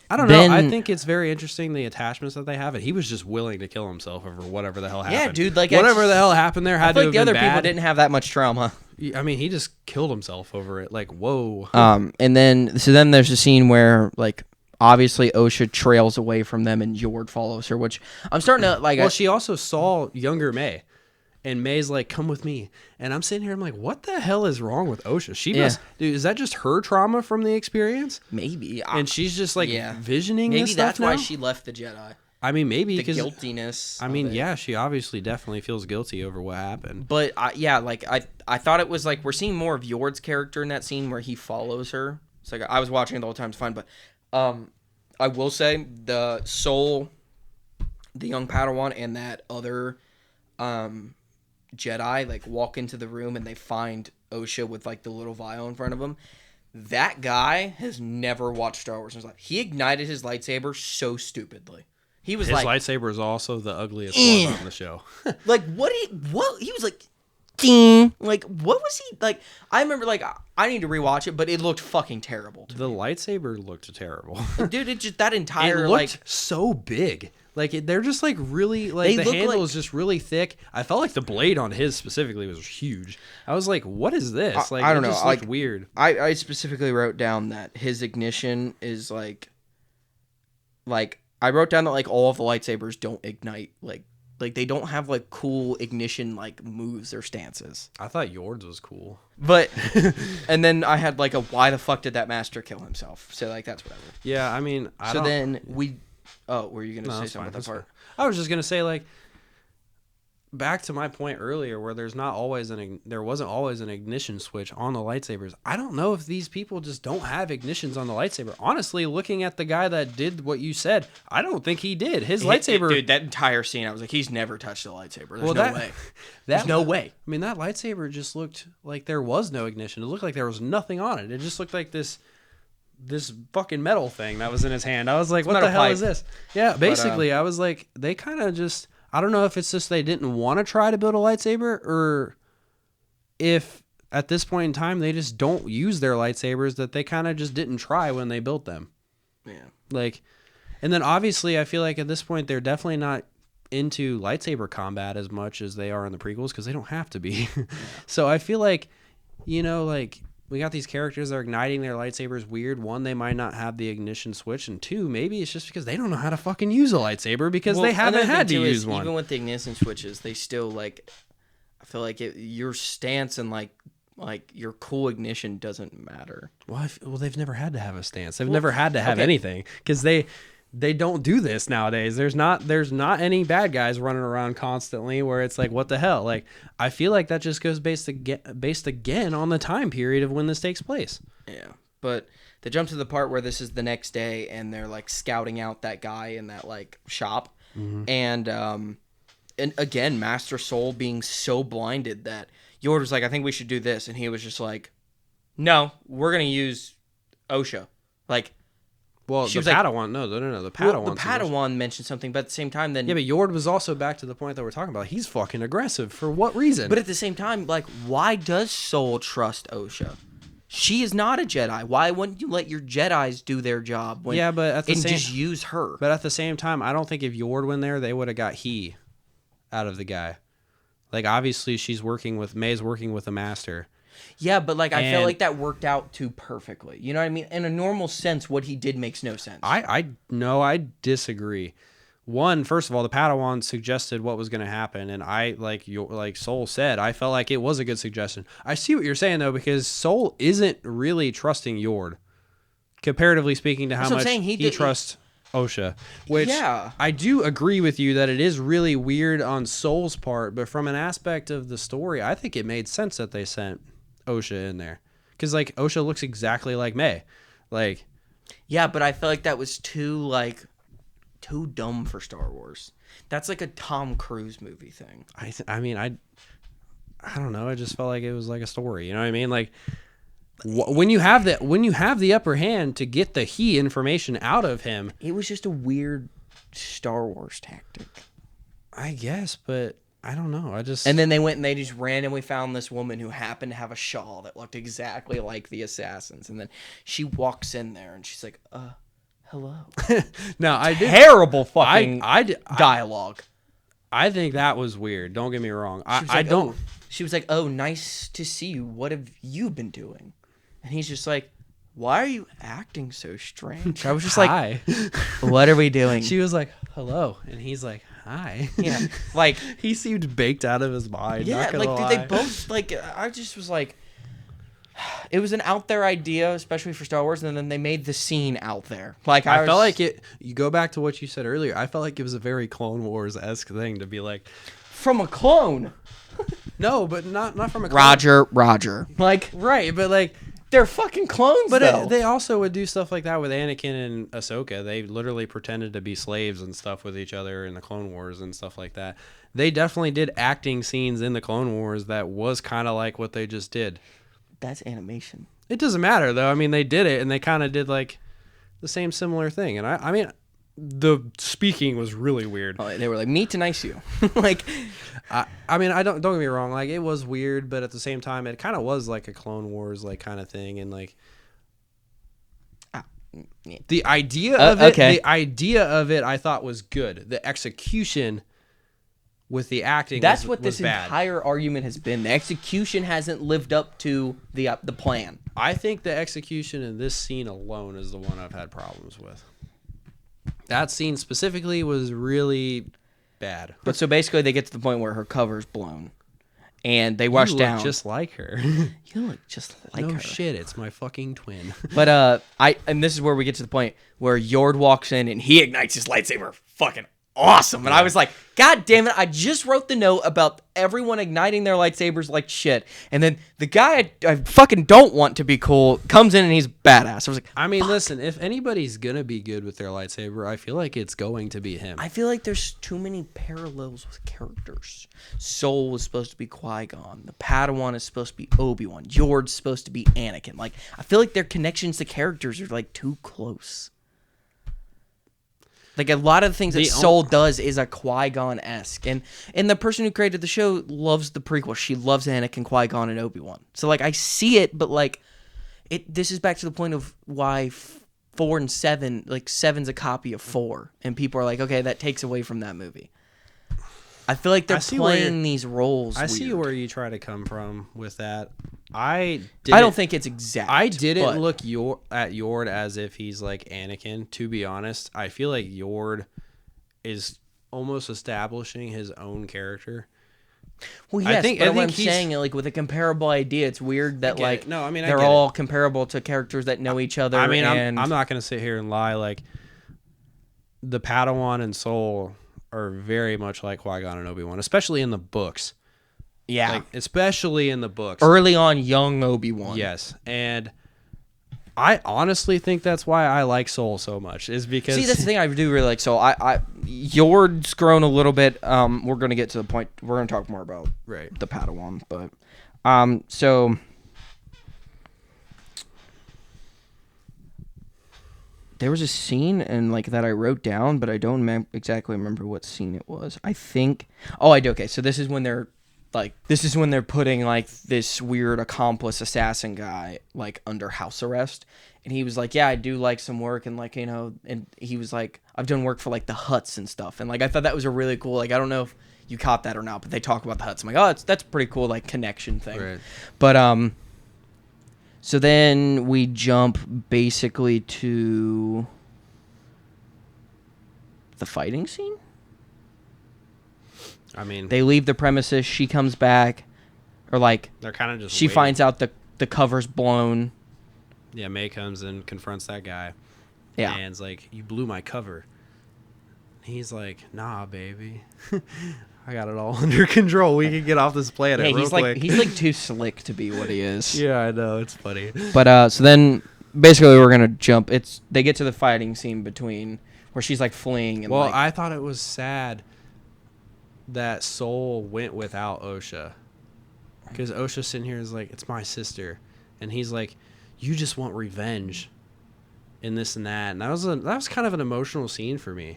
I don't know. I think it's very interesting, the attachments that they have, and he was just willing to kill himself over whatever the hell happened. Yeah, dude, like, whatever the hell happened there I had feel to like have the been other people bad. didn't have that much trauma. I mean, he just killed himself over it. Like, whoa. And then there's a scene where, like, obviously OSHA trails away from them and Yord follows her, which I'm starting to, like... Well, she also saw younger May, and May's like, come with me. And I'm sitting here, I'm like, what the hell is wrong with OSHA? She must... Dude, is that just her trauma from the experience? Maybe. And she's just, like, visioning this Maybe stuff that's why now? she left the Jedi. I mean, maybe, The because... guiltiness. I mean, yeah, she obviously definitely feels guilty over what happened. But, I thought it was, like, we're seeing more of Yord's character in that scene where he follows her. It's like, I was watching it the whole time, it's fine, but... I will say the Soul, the young Padawan, and that other Jedi like walk into the room and they find OSHA with like the little vial in front of him. That guy has never watched Star Wars in his life. He ignited his lightsaber so stupidly. He was His like, lightsaber is also the ugliest one on the show. like what he was like. ding. Like, what was he like? I remember, like, I need to rewatch it, but it looked fucking terrible. The lightsaber looked terrible. Dude, it just that It entire looked like so big. Like they're just like really like They the look handle like- is just really thick. I felt like the blade on his specifically was huge. I was like, what is this? Like I don't it know, just looked like- weird. I specifically wrote down that his ignition is like I wrote down that like all of the lightsabers don't ignite like they don't have like cool ignition like moves or stances. I thought Yord's was cool. But and then I had like a why the fuck did that master kill himself? So like that's whatever. Yeah, I mean, So then we were you gonna No, say it's something fine, about that's that part? fine. I was just gonna say like back to my point earlier where there wasn't always an ignition switch on the lightsabers. I don't know if these people just don't have ignitions on the lightsaber. Honestly, looking at the guy that did what you said, I don't think he did. His lightsaber, Dude, that entire scene, I was like, he's never touched a lightsaber. There's Well, no that- way. that- There's no way. I mean, that lightsaber just looked like there was no ignition. It looked like there was nothing on it. It just looked like this fucking metal thing that was in his hand. I was like, what the metal hell pipe. is this? Yeah, basically, I was like, they kind of just, I don't know if it's just they didn't want to try to build a lightsaber or if at this point in time they just don't use their lightsabers that they kind of just didn't try when they built them. Yeah. Like, and then obviously I feel like at this point they're definitely not into lightsaber combat as much as they are in the prequels because they don't have to be. So I feel like, like we got these characters that are igniting their lightsabers weird. One, they might not have the ignition switch, and two, maybe it's just because they don't know how to fucking use a lightsaber because they haven't another had thing, to too, use is one. Even with the ignition switches, they still like. I feel like your stance and like your cool ignition doesn't matter. Well, they've never had to have a stance. They've never had to have anything because they don't do this nowadays. There's not any bad guys running around constantly where it's like, what the hell? Like, I feel like that just goes based again on the time period of when this takes place. Yeah, but they jump to the part where this is the next day and they're like scouting out that guy in that like shop, and again, Master Soul being so blinded that Yoda was like, I think we should do this, and he was just like, no, we're gonna use OSHA, like. Well, She the was like- Padawan, no, the Padawan. Well, the Padawan mentioned something, but at the same time, then Yeah, but Yord was also back to the point that we're talking about. He's fucking aggressive. For what reason? But at the same time, like, why does Soul trust OSHA? She is not a Jedi. Why wouldn't you let your Jedis do their job when Yeah, but at the and same just use her? But at the same time, I don't think if Yord went there, they would have got he out of the guy. Like, obviously, May's working with the master. Yeah, but like I feel And- like that worked out too perfectly. You know what I mean? In a normal sense, what he did makes no sense. I disagree. One, first of all, the Padawan suggested what was going to happen, and like Soul said, I felt like it was a good suggestion. I see what you're saying though, because Soul isn't really trusting Yord, comparatively speaking to how That's what I'm much saying. he He trusts OSHA. Which Yeah. I do agree with you that it is really weird on Soul's part, but from an aspect of the story, I think it made sense that they sent OSHA in there, because like OSHA looks exactly like May, like. Yeah, but I feel like that was too dumb for Star Wars. That's like a Tom Cruise movie thing. I mean, I don't know. I just felt like it was like a story. You know what I mean? Like when you have the upper hand to get the he information out of him, It was just a weird Star Wars tactic. I guess. But I don't know. And then they went and they just randomly found this woman who happened to have a shawl that looked exactly like the assassins. And then she walks in there and she's like, hello. no, I did. Terrible fucking I dialogue. I think that was weird. Don't get me wrong. She was I like, don't. "Oh." She was like, oh, nice to see you. What have you been doing? And he's just like, why are you acting so strange? I was just like, Hi. what are we doing? She was like, hello, and he's like, hi. Yeah, like, he seemed baked out of his mind. yeah, not gonna like, dude, lie. they both, like, I just was like, it was an out there idea, especially for Star Wars, and then they made the scene out there. Like, I felt like it. You go back to what you said earlier. I felt like it was a very Clone Wars-esque thing to be like, from a clone. no, but not from a clone. Roger. Like, Right, but like, they're fucking clones, but though. they also would do stuff like that with Anakin and Ahsoka. They literally pretended to be slaves and stuff with each other in the Clone Wars and stuff like that. They definitely did acting scenes in the Clone Wars that was kind of like what they just did. That's animation. It doesn't matter though. I mean, they did it and they kind of did like the same similar thing. And I mean, the speaking was really weird. Oh, they were like, "Me to nice you," like. I mean, I don't get me wrong. Like, it was weird, but at the same time, it kind of was like a Clone Wars like kind of thing, and like Yeah. the idea of it. Okay. The idea of it, I thought was good. The execution with the acting. That's was, what was this bad. entire argument has been. The execution hasn't lived up to the plan. I think the execution in this scene alone is the one I've had problems with. That scene specifically was really bad. But so basically, they get to the point where her cover's blown, and they rush You look down. just like her. You look just like no her. shit, it's my fucking twin. But and this is where we get to the point where Yord walks in and he ignites his lightsaber. Fucking awesome. And I was like, God damn it, I just wrote the note about everyone igniting their lightsabers like shit. And then the guy I fucking don't want to be cool comes in and he's badass. I was like, I mean, fuck. listen, if anybody's gonna be good with their lightsaber, I feel like it's going to be him. I feel like there's too many parallels with characters. Soul was supposed to be Qui-Gon. The Padawan is supposed to be Obi-Wan. Yord's supposed to be Anakin. Like, I feel like their connections to characters are like too close. Like, a lot of the things that Soul does is a Qui-Gon-esque. And the person who created the show loves the prequel. She loves Anakin, Qui-Gon, and Obi-Wan. So, like, I see it, but, like, this is back to the point of why 4 and 7, like, 7's a copy of 4. And people are like, okay, that takes away from that movie. I feel like they're playing these roles I see weird. where you try to come from with that. I don't think it's exact. I didn't look at Yord as if he's like Anakin, to be honest. I feel like Yord is almost establishing his own character. Well, yes, but what I'm saying, like, with a comparable idea, it's weird that, like, no, I mean, they're all comparable to characters that know each other. I mean, and I'm not going to sit here and lie. Like, the Padawan and Soul are very much like Qui-Gon and Obi-Wan, especially in the books. Yeah. Like, especially in the books. Early on, young Obi-Wan. Yes. And I honestly think that's why I like Soul so much, is because... See, that's the thing I do really like Soul. Yord's grown a little bit. We're going to get to the point. We're going to talk more about the Padawan. But, so... There was a scene that I wrote down, but I don't exactly remember what scene it was. I think... Oh, I do. Okay, so this is when they're putting, like, this weird accomplice assassin guy, like, under house arrest. And he was like, yeah, I do, like, some work. And, like, you know, and he was like, I've done work for, like, the Hutts and stuff. And, like, I thought that was a really cool, like, I don't know if you caught that or not, but they talk about the Hutts. I'm like, oh, that's a pretty cool, like, connection thing. Right. But, so then we jump basically to the fighting scene? I mean, they leave the premises. She comes back, or like they're kind of just. She waiting. finds out the cover's blown. Yeah, May comes and confronts that guy. Yeah, and's like, "You blew my cover." He's like, "Nah, baby, I got it all under control. We can get off this planet real quick." He's like too slick to be what he is. Yeah, I know, it's funny. But so then basically we're gonna jump. They get to the fighting scene between where she's like fleeing. And I thought it was sad that Soul went without Osha, because Osha's sitting here is like, it's my sister, and he's like, you just want revenge and this and that. And that was kind of an emotional scene for me. You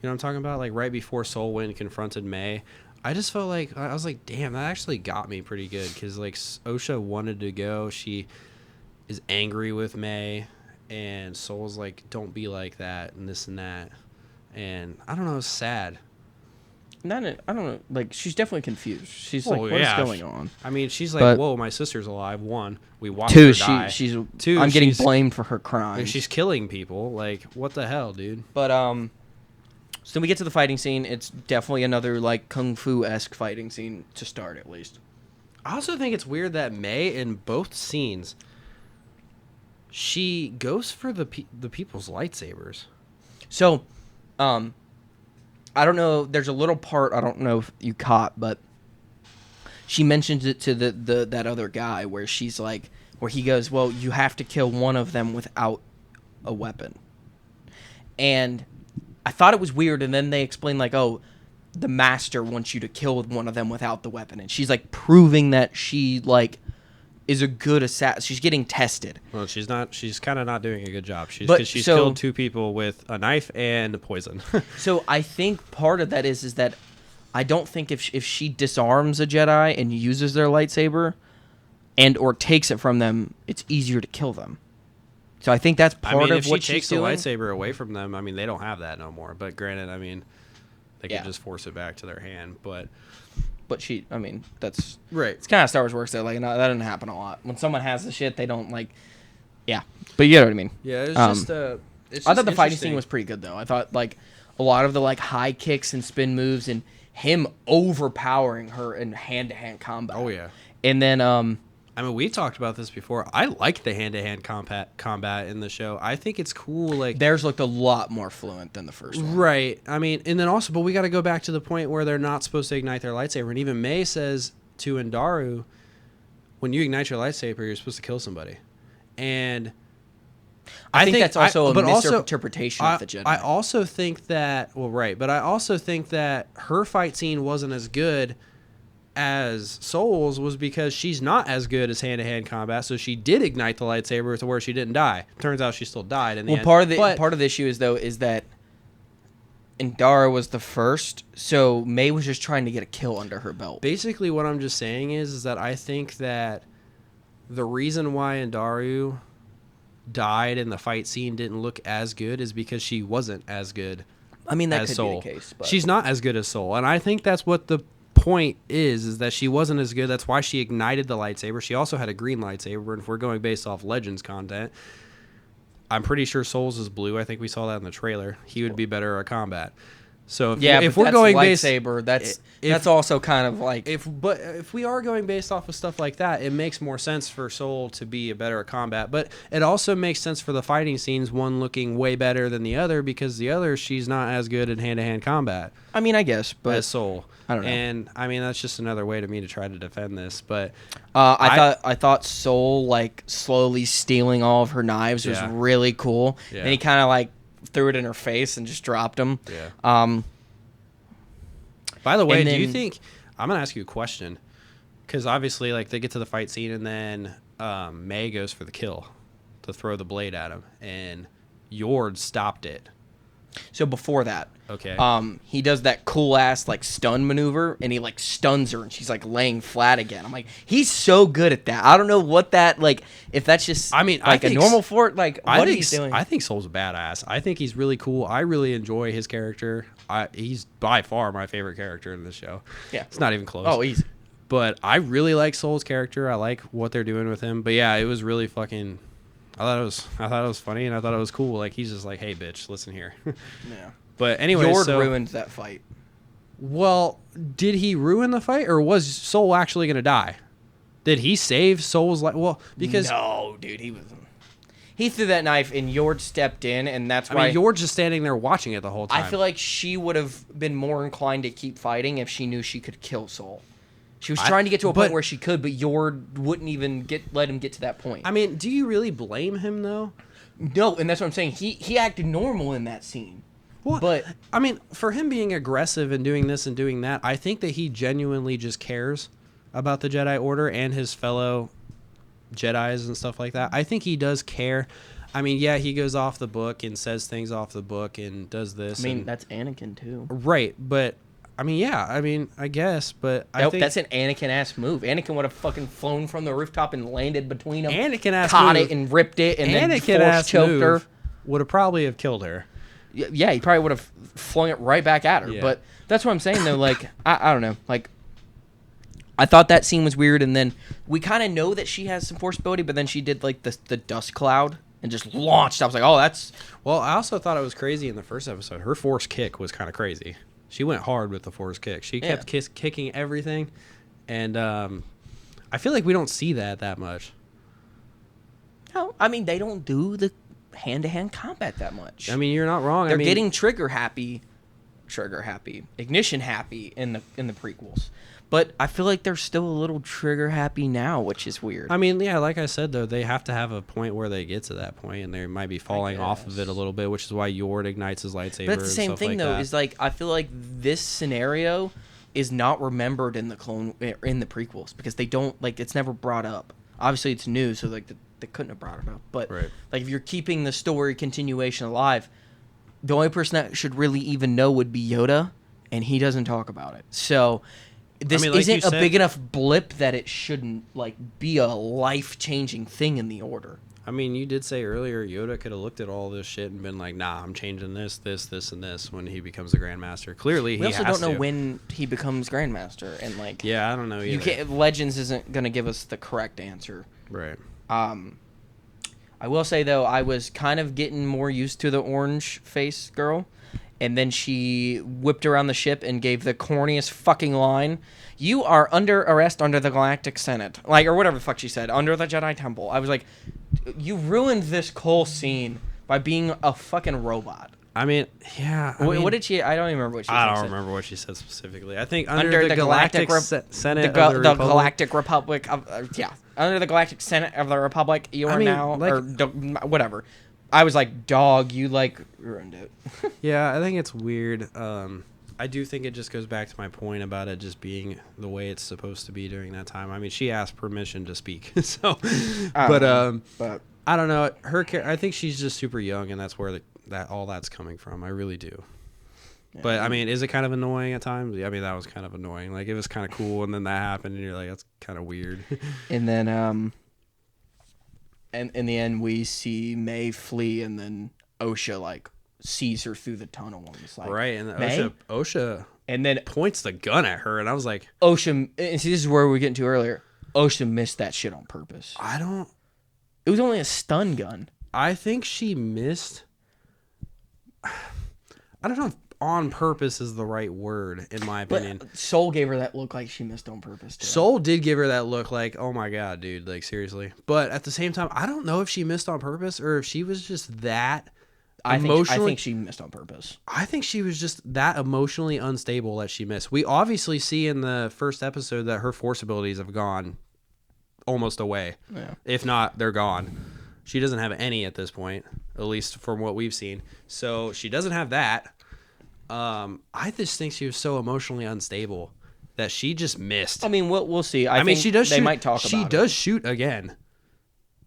know what I'm talking about? Like, right before Soul went and confronted May, I just felt like, I was like, damn, that actually got me pretty good, because like Osha wanted to go, she is angry with May, and Soul's like, don't be like that and this and that, and I don't know, it's sad. I don't know. Like, she's definitely confused. She's like, what is going on? I mean, she's like, whoa, my sister's alive. 1, we watched her die. Two, I'm getting blamed for her crimes. She's killing people. Like, what the hell, dude? But so then we get to the fighting scene. It's definitely another like kung fu-esque fighting scene to start, at least. I also think it's weird that May, in both scenes, she goes for the people's lightsabers. So, I don't know. There's a little part I don't know if you caught, but she mentions it to that other guy where she's like, where he goes, well, you have to kill one of them without a weapon. And I thought it was weird, and then they explained like, oh, the master wants you to kill one of them without the weapon, and she's like proving that she like is a good assassin. She's getting tested. Well, she's not. She's kind of not doing a good job. But She's so- killed 2 people with a knife and poison. So I think part of that is that I don't think if she disarms a Jedi and uses their lightsaber and or takes it from them, it's easier to kill them. So I think that's part of if what she takes she's the doing. lightsaber away from them, I mean, they don't have that no more. But granted, I mean, they Yeah. could just force it back to their hand. But But I mean, that's right. it's kind of Star Wars works. That like no, that doesn't happen a lot. When someone has the shit, they don't like. Yeah, but you know what I mean. Yeah, it's Um, just. I thought the fighting scene was pretty good though. I thought like a lot of the like high kicks and spin moves and him overpowering her in hand-to-hand combat. Oh yeah. And then I mean, we talked about this before. I like the hand-to-hand combat in the show. I think it's cool. Like theirs looked a lot more fluent than the first one. right. I mean, and then also, but we got to go back to the point where they're not supposed to ignite their lightsaber. And even May says to Andaru, when you ignite your lightsaber, you're supposed to kill somebody. And I think that's also a but misinterpretation of the Jedi. I also think that, well, right, but I also think that her fight scene wasn't as good as Soul's was because she's not as good as hand-to-hand combat, so she did ignite the lightsaber to where she didn't die. Turns out she still died in the end. Part of the issue is that Indara was the first, so May was just trying to get a kill under her belt. Basically, what I'm just saying is that I think that the reason why Andaru died and the fight scene didn't look as good is because she wasn't as good I mean, that as could Soul. be the case. But She's not as good as Soul, and I think that's what the point is that she wasn't as good. That's why she ignited the lightsaber. She also had a green lightsaber, and if we're going based off Legends content, I'm pretty sure Soul's is blue. I think we saw that in the trailer. He would be better at combat. So if we're going lightsaber, that's also kind of like if we are going based off of stuff like that, it makes more sense for Soul to be a better at combat. But it also makes sense for the fighting scenes, one looking way better than the other because the other she's not as good at hand-to-hand combat. I mean, I guess, but as Soul. I don't know. And I mean that's just another way to me to try to defend this. But I thought Soul like slowly stealing all of her knives was Yeah. really cool. Yeah. And he kind of like threw it in her face and just dropped them. Yeah. By the way, and do you then- think I'm gonna ask you a question? Because obviously, like they get to the fight scene and then May goes for the kill to throw the blade at him, and Yord stopped it. So before that, Okay. he does that cool ass like stun maneuver, and he like stuns her, and she's like laying flat again. I'm like, he's so good at that. I don't know what that like. If that's just, I mean, like I a think normal fort, like I what think he's doing. I think Soul's a badass. I think he's really cool. I really enjoy his character. He's by far my favorite character in this show. Yeah. It's not even close. Oh, easy. But I really like Soul's character. I like what they're doing with him. But yeah, it was really fucking. I thought it was funny, and I thought it was cool. Like he's just like, hey, bitch, listen here. Yeah. But anyway, Yord so ruined that fight. well, did he ruin the fight, or was Soul actually gonna die? Did he save Soul's life? Well, because No, dude, he threw that knife, and Yord stepped in, and that's I why mean, you're just standing there watching it the whole time. I feel like she would have been more inclined to keep fighting if she knew she could kill Soul. She was trying to get to a point where she could, but Yord wouldn't even let him get to that point. I mean, do you really blame him though? No, and that's what I'm saying. He acted normal in that scene. Well, But I mean, for him being aggressive and doing this and doing that, I think that he genuinely just cares about the Jedi Order and his fellow Jedis and stuff like that. I think he does care. I mean, yeah, he goes off the book and says things off the book and does this. I mean, and, that's Anakin too. right, but I mean, yeah, I mean, I guess, but I think That's an Anakin ass move. Anakin would have fucking flown from the rooftop and landed between them. Anakin ass caught move. it and ripped it, and then Anakin force ass choked move her. would have probably have killed her. Yeah, he probably would have flung it right back at her. Yeah. But that's what I'm saying, though. Like, I don't know. Like, I thought that scene was weird, and then we kind of know that she has some force ability, but then she did, like, the dust cloud and just launched. I was like, oh, that's... Well, I also thought it was crazy in the first episode. Her force kick was kind of crazy. She went hard with the force kick. She kept kicking everything, and I feel like we don't see that much. No, I mean, they don't do the hand-to-hand combat that much. I mean, you're not wrong. They're I mean, getting trigger happy, ignition happy in the prequels. But I feel like they're still a little trigger happy now, which is weird. I mean, yeah, like I said though, they have to have a point where they get to that point, and they might be falling off of it a little bit, which is why Yord ignites his lightsaber. But that's the same and stuff thing, like though. that. Is like I feel like this scenario is not remembered in the prequels because they don't like it's never brought up. Obviously, it's new, so like they couldn't have brought it up. But Right. like if you're keeping the story continuation alive, the only person that should really even know would be Yoda, and he doesn't talk about it. So this mean, like isn't you a said- big enough blip that it shouldn't like be a life-changing thing in the Order. I mean, you did say earlier Yoda could have looked at all this shit and been like, "Nah, I'm changing this, and this" when he becomes a Grandmaster. Clearly, We he also has don't know to. when he becomes Grandmaster, and like Yeah, I don't know. Either. you can't. Legends isn't gonna give us the correct answer. Right. I will say though, I was kind of getting more used to the orange face girl, and then she whipped around the ship and gave the corniest fucking line. "You are under arrest under the Galactic Senate," like, or whatever the fuck she said, under the Jedi Temple. I was like, you ruined this whole scene by being a fucking robot. I mean, yeah. What did she? I don't even remember what she said. I don't remember what she said specifically. I think under, the Galactic Senate the of the Republic. Galactic Republic of under the Galactic Senate of the Republic, you are mean, now like- or whatever. I was like, dog, you like ruined it. Yeah, I think it's weird. I do think it just goes back to my point about it just being the way it's supposed to be during that time. I mean, she asked permission to speak, so. But I don't know. I think she's just super young, and that's where all that's coming from. I really do. Yeah. But I mean, is it kind of annoying at times? I mean, that was kind of annoying. Like, it was kind of cool, and then that happened, and you're like, that's kind of weird. And then, and in the end, we see May flee, and then OSHA like sees her through the tunnel and it's like, right, and May? OSHA and then points the gun at her, and I was like, OSHA. And see, this is where we were getting to earlier. OSHA missed that shit on purpose. It was only a stun gun. I think she missed. I don't know if on purpose is the right word, in my opinion. But Soul gave her that look like she missed on purpose, too. Soul did give her that look like, oh my God, dude, like, seriously. But at the same time, I don't know if she missed on purpose or if she was just that emotionally. I think she missed on purpose. I think she was just that emotionally unstable that she missed. We obviously see in the first episode that her force abilities have gone almost away. Yeah. If not, they're gone. She doesn't have any at this point, at least from what we've seen. So she doesn't have that. I just think she was so emotionally unstable that she just missed. I mean, we'll see. I mean, think she does. They shoot, might talk about She it. does shoot again.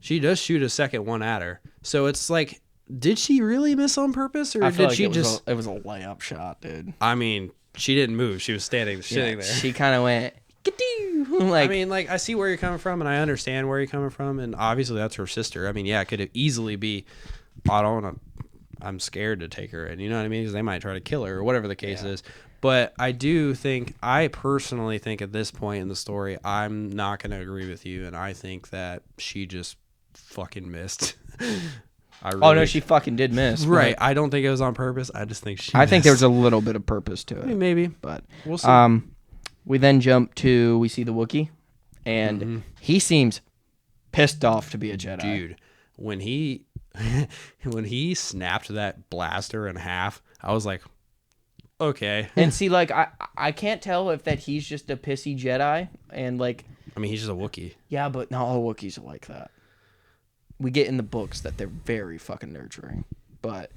She does shoot a second one at her. So it's like, did she really miss on purpose, or I feel did like she it was just? it was a layup shot, dude. I mean, she didn't move. She was sitting there. She kind of went, "Gadoo!" Like, I mean, like, I see where you're coming from, and I understand where you're coming from, and obviously that's her sister. I mean, yeah, it could easily be, I'm scared to take her in, you know what I mean? Because they might try to kill her or whatever the case is. But I personally think at this point in the story, I'm not going to agree with you, and I think that she just fucking missed. oh no, she fucking did miss. Right. I don't think it was on purpose. I just think she I think there was missed. a little bit of purpose to it. I mean, maybe. But We'll see. we then jump to, we see the Wookiee, and he seems pissed off to be a Jedi. Dude, when he snapped that blaster in half, I was like, okay. And see, like, I can't tell if that he's just a pissy Jedi, and like, I mean, he's just a Wookiee. yeah, but not all Wookiees are like that. We get in the books that they're very fucking nurturing, but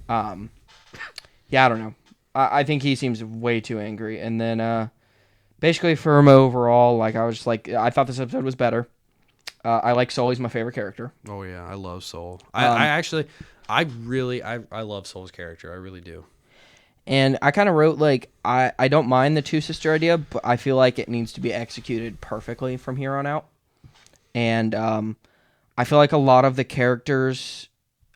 yeah, I don't know. I think he seems way too angry, and then basically for him overall, like, I was just like, I thought this episode was better. I like Soul. He's my favorite character. Oh yeah, I love Soul. I love Soul's character. I really do. And I kind of wrote, like, I don't mind the two-sister idea, but I feel like it needs to be executed perfectly from here on out. And I feel like a lot of the characters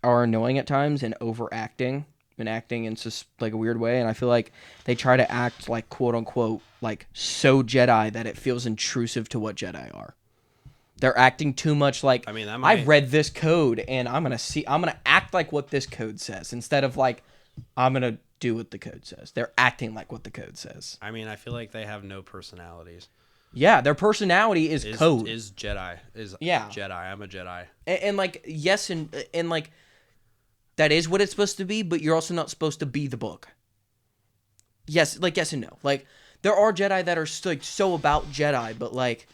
are annoying at times and overacting and acting in just, like, a weird way. And I feel like they try to act, like, quote-unquote, like, so Jedi that it feels intrusive to what Jedi are. They're acting too much like, I mean, I've read this code, and I'm gonna act like what this code says, instead of, like, I'm gonna do what the code says. They're acting like what the code says. I mean, I feel like they have no personalities. Yeah, their personality is code. Is Jedi. Yeah. Jedi. I'm a Jedi. And like, yes, and like, that is what it's supposed to be, but you're also not supposed to be the book. Yes and no. Like, there are Jedi that are like so about Jedi, but like,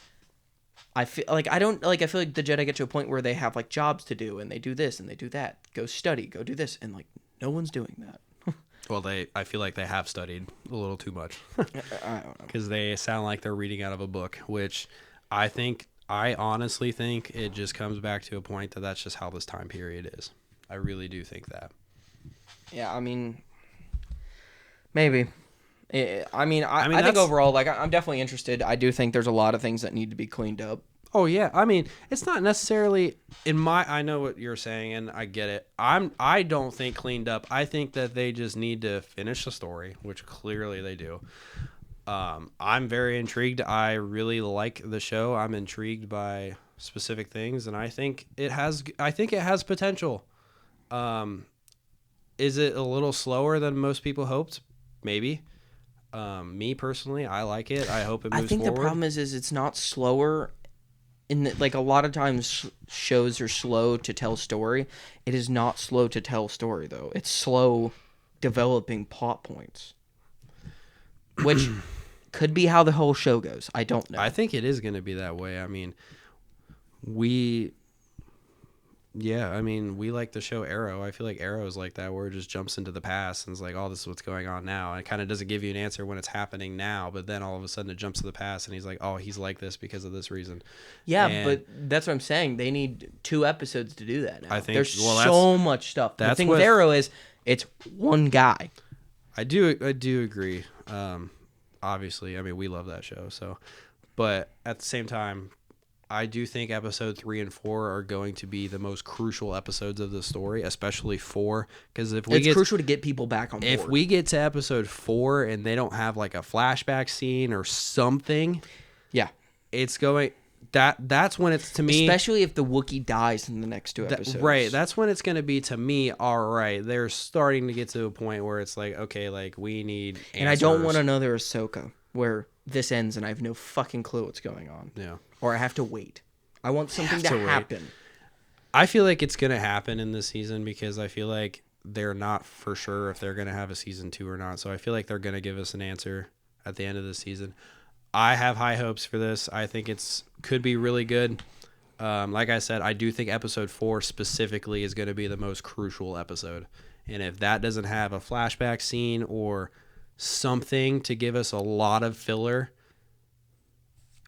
I feel like I feel like the Jedi get to a point where they have like jobs to do, and they do this and they do that. Go study, go do this, and like, no one's doing that. Well, I feel like they have studied a little too much. I don't know. Because they sound like they're reading out of a book, which I think I honestly think it just comes back to a point that that's just how this time period is. I really do think that. Yeah, I mean, maybe. I mean, I mean, I think that's overall, like, I'm definitely interested. I do think there's a lot of things that need to be cleaned up. Oh yeah, I mean, it's not necessarily in my. I know what you're saying, and I get it. I don't think cleaned up. I think that they just need to finish the story, which clearly they do. I'm very intrigued. I really like the show. I'm intrigued by specific things, and I think it has. I think it has potential. Um, is it a little slower than most people hoped? Maybe. Me personally, I like it. I hope it I moves think the forward. problem is it's not slower. Like a lot of times, shows are slow to tell story. It is not slow to tell story though. It's slow developing plot points, which could be how the whole show goes. I don't know. I think it is going to be that way. I mean, we I mean, we like the show Arrow. I feel like Arrow is like that, where it just jumps into the past and is like, oh, this is what's going on now. And it kind of doesn't give you an answer when it's happening now, but then all of a sudden it jumps to the past and he's like, oh, he's like this because of this reason. Yeah, And but that's what I'm saying. They need 2 episodes to do that now. I think There's well, so much stuff. The that's thing with with Arrow is it's one guy. I do agree. Obviously, I mean, we love that show. So, but at the same time, I do think episode 3 and 4 are going to be the most crucial episodes of the story, especially 4, because It's crucial to get people back on board. if we get to episode 4 and they don't have like a flashback scene or something, yeah, it's going that's when it's to me, especially if the Wookiee dies in the next 2 episodes. right. That's when it's going to be to me. All right, they're starting to get to a point where it's like, okay, like we need answers. And I don't want another Ahsoka where this ends and I have no fucking clue what's going on. Yeah. Or I have to wait. I want something to happen. I feel like it's going to happen in this season because I feel like they're not for sure if they're going to have a season 2 or not. So I feel like they're going to give us an answer at the end of the season. I have high hopes for this. I think could be really good. Like I said, I do think episode 4 specifically is going to be the most crucial episode. And if that doesn't have a flashback scene or something to give us a lot of filler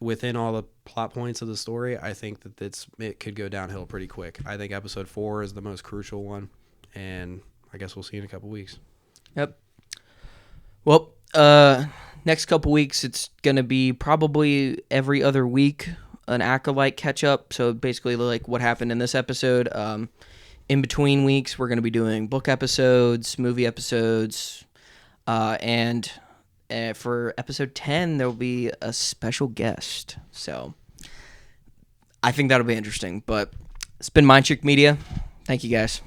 within all the plot points of the story, I think that it could go downhill pretty quick. I think episode 4 is the most crucial one, and I guess we'll see in a couple weeks. Yep. Well, next couple weeks it's gonna be probably every other week an Acolyte catch up. So basically, like what happened in this episode. In between weeks, we're gonna be doing book episodes, movie episodes, and for episode 10, there will be a special guest. So I think that'll be interesting. But it's been Mind Trick Media. Thank you, guys.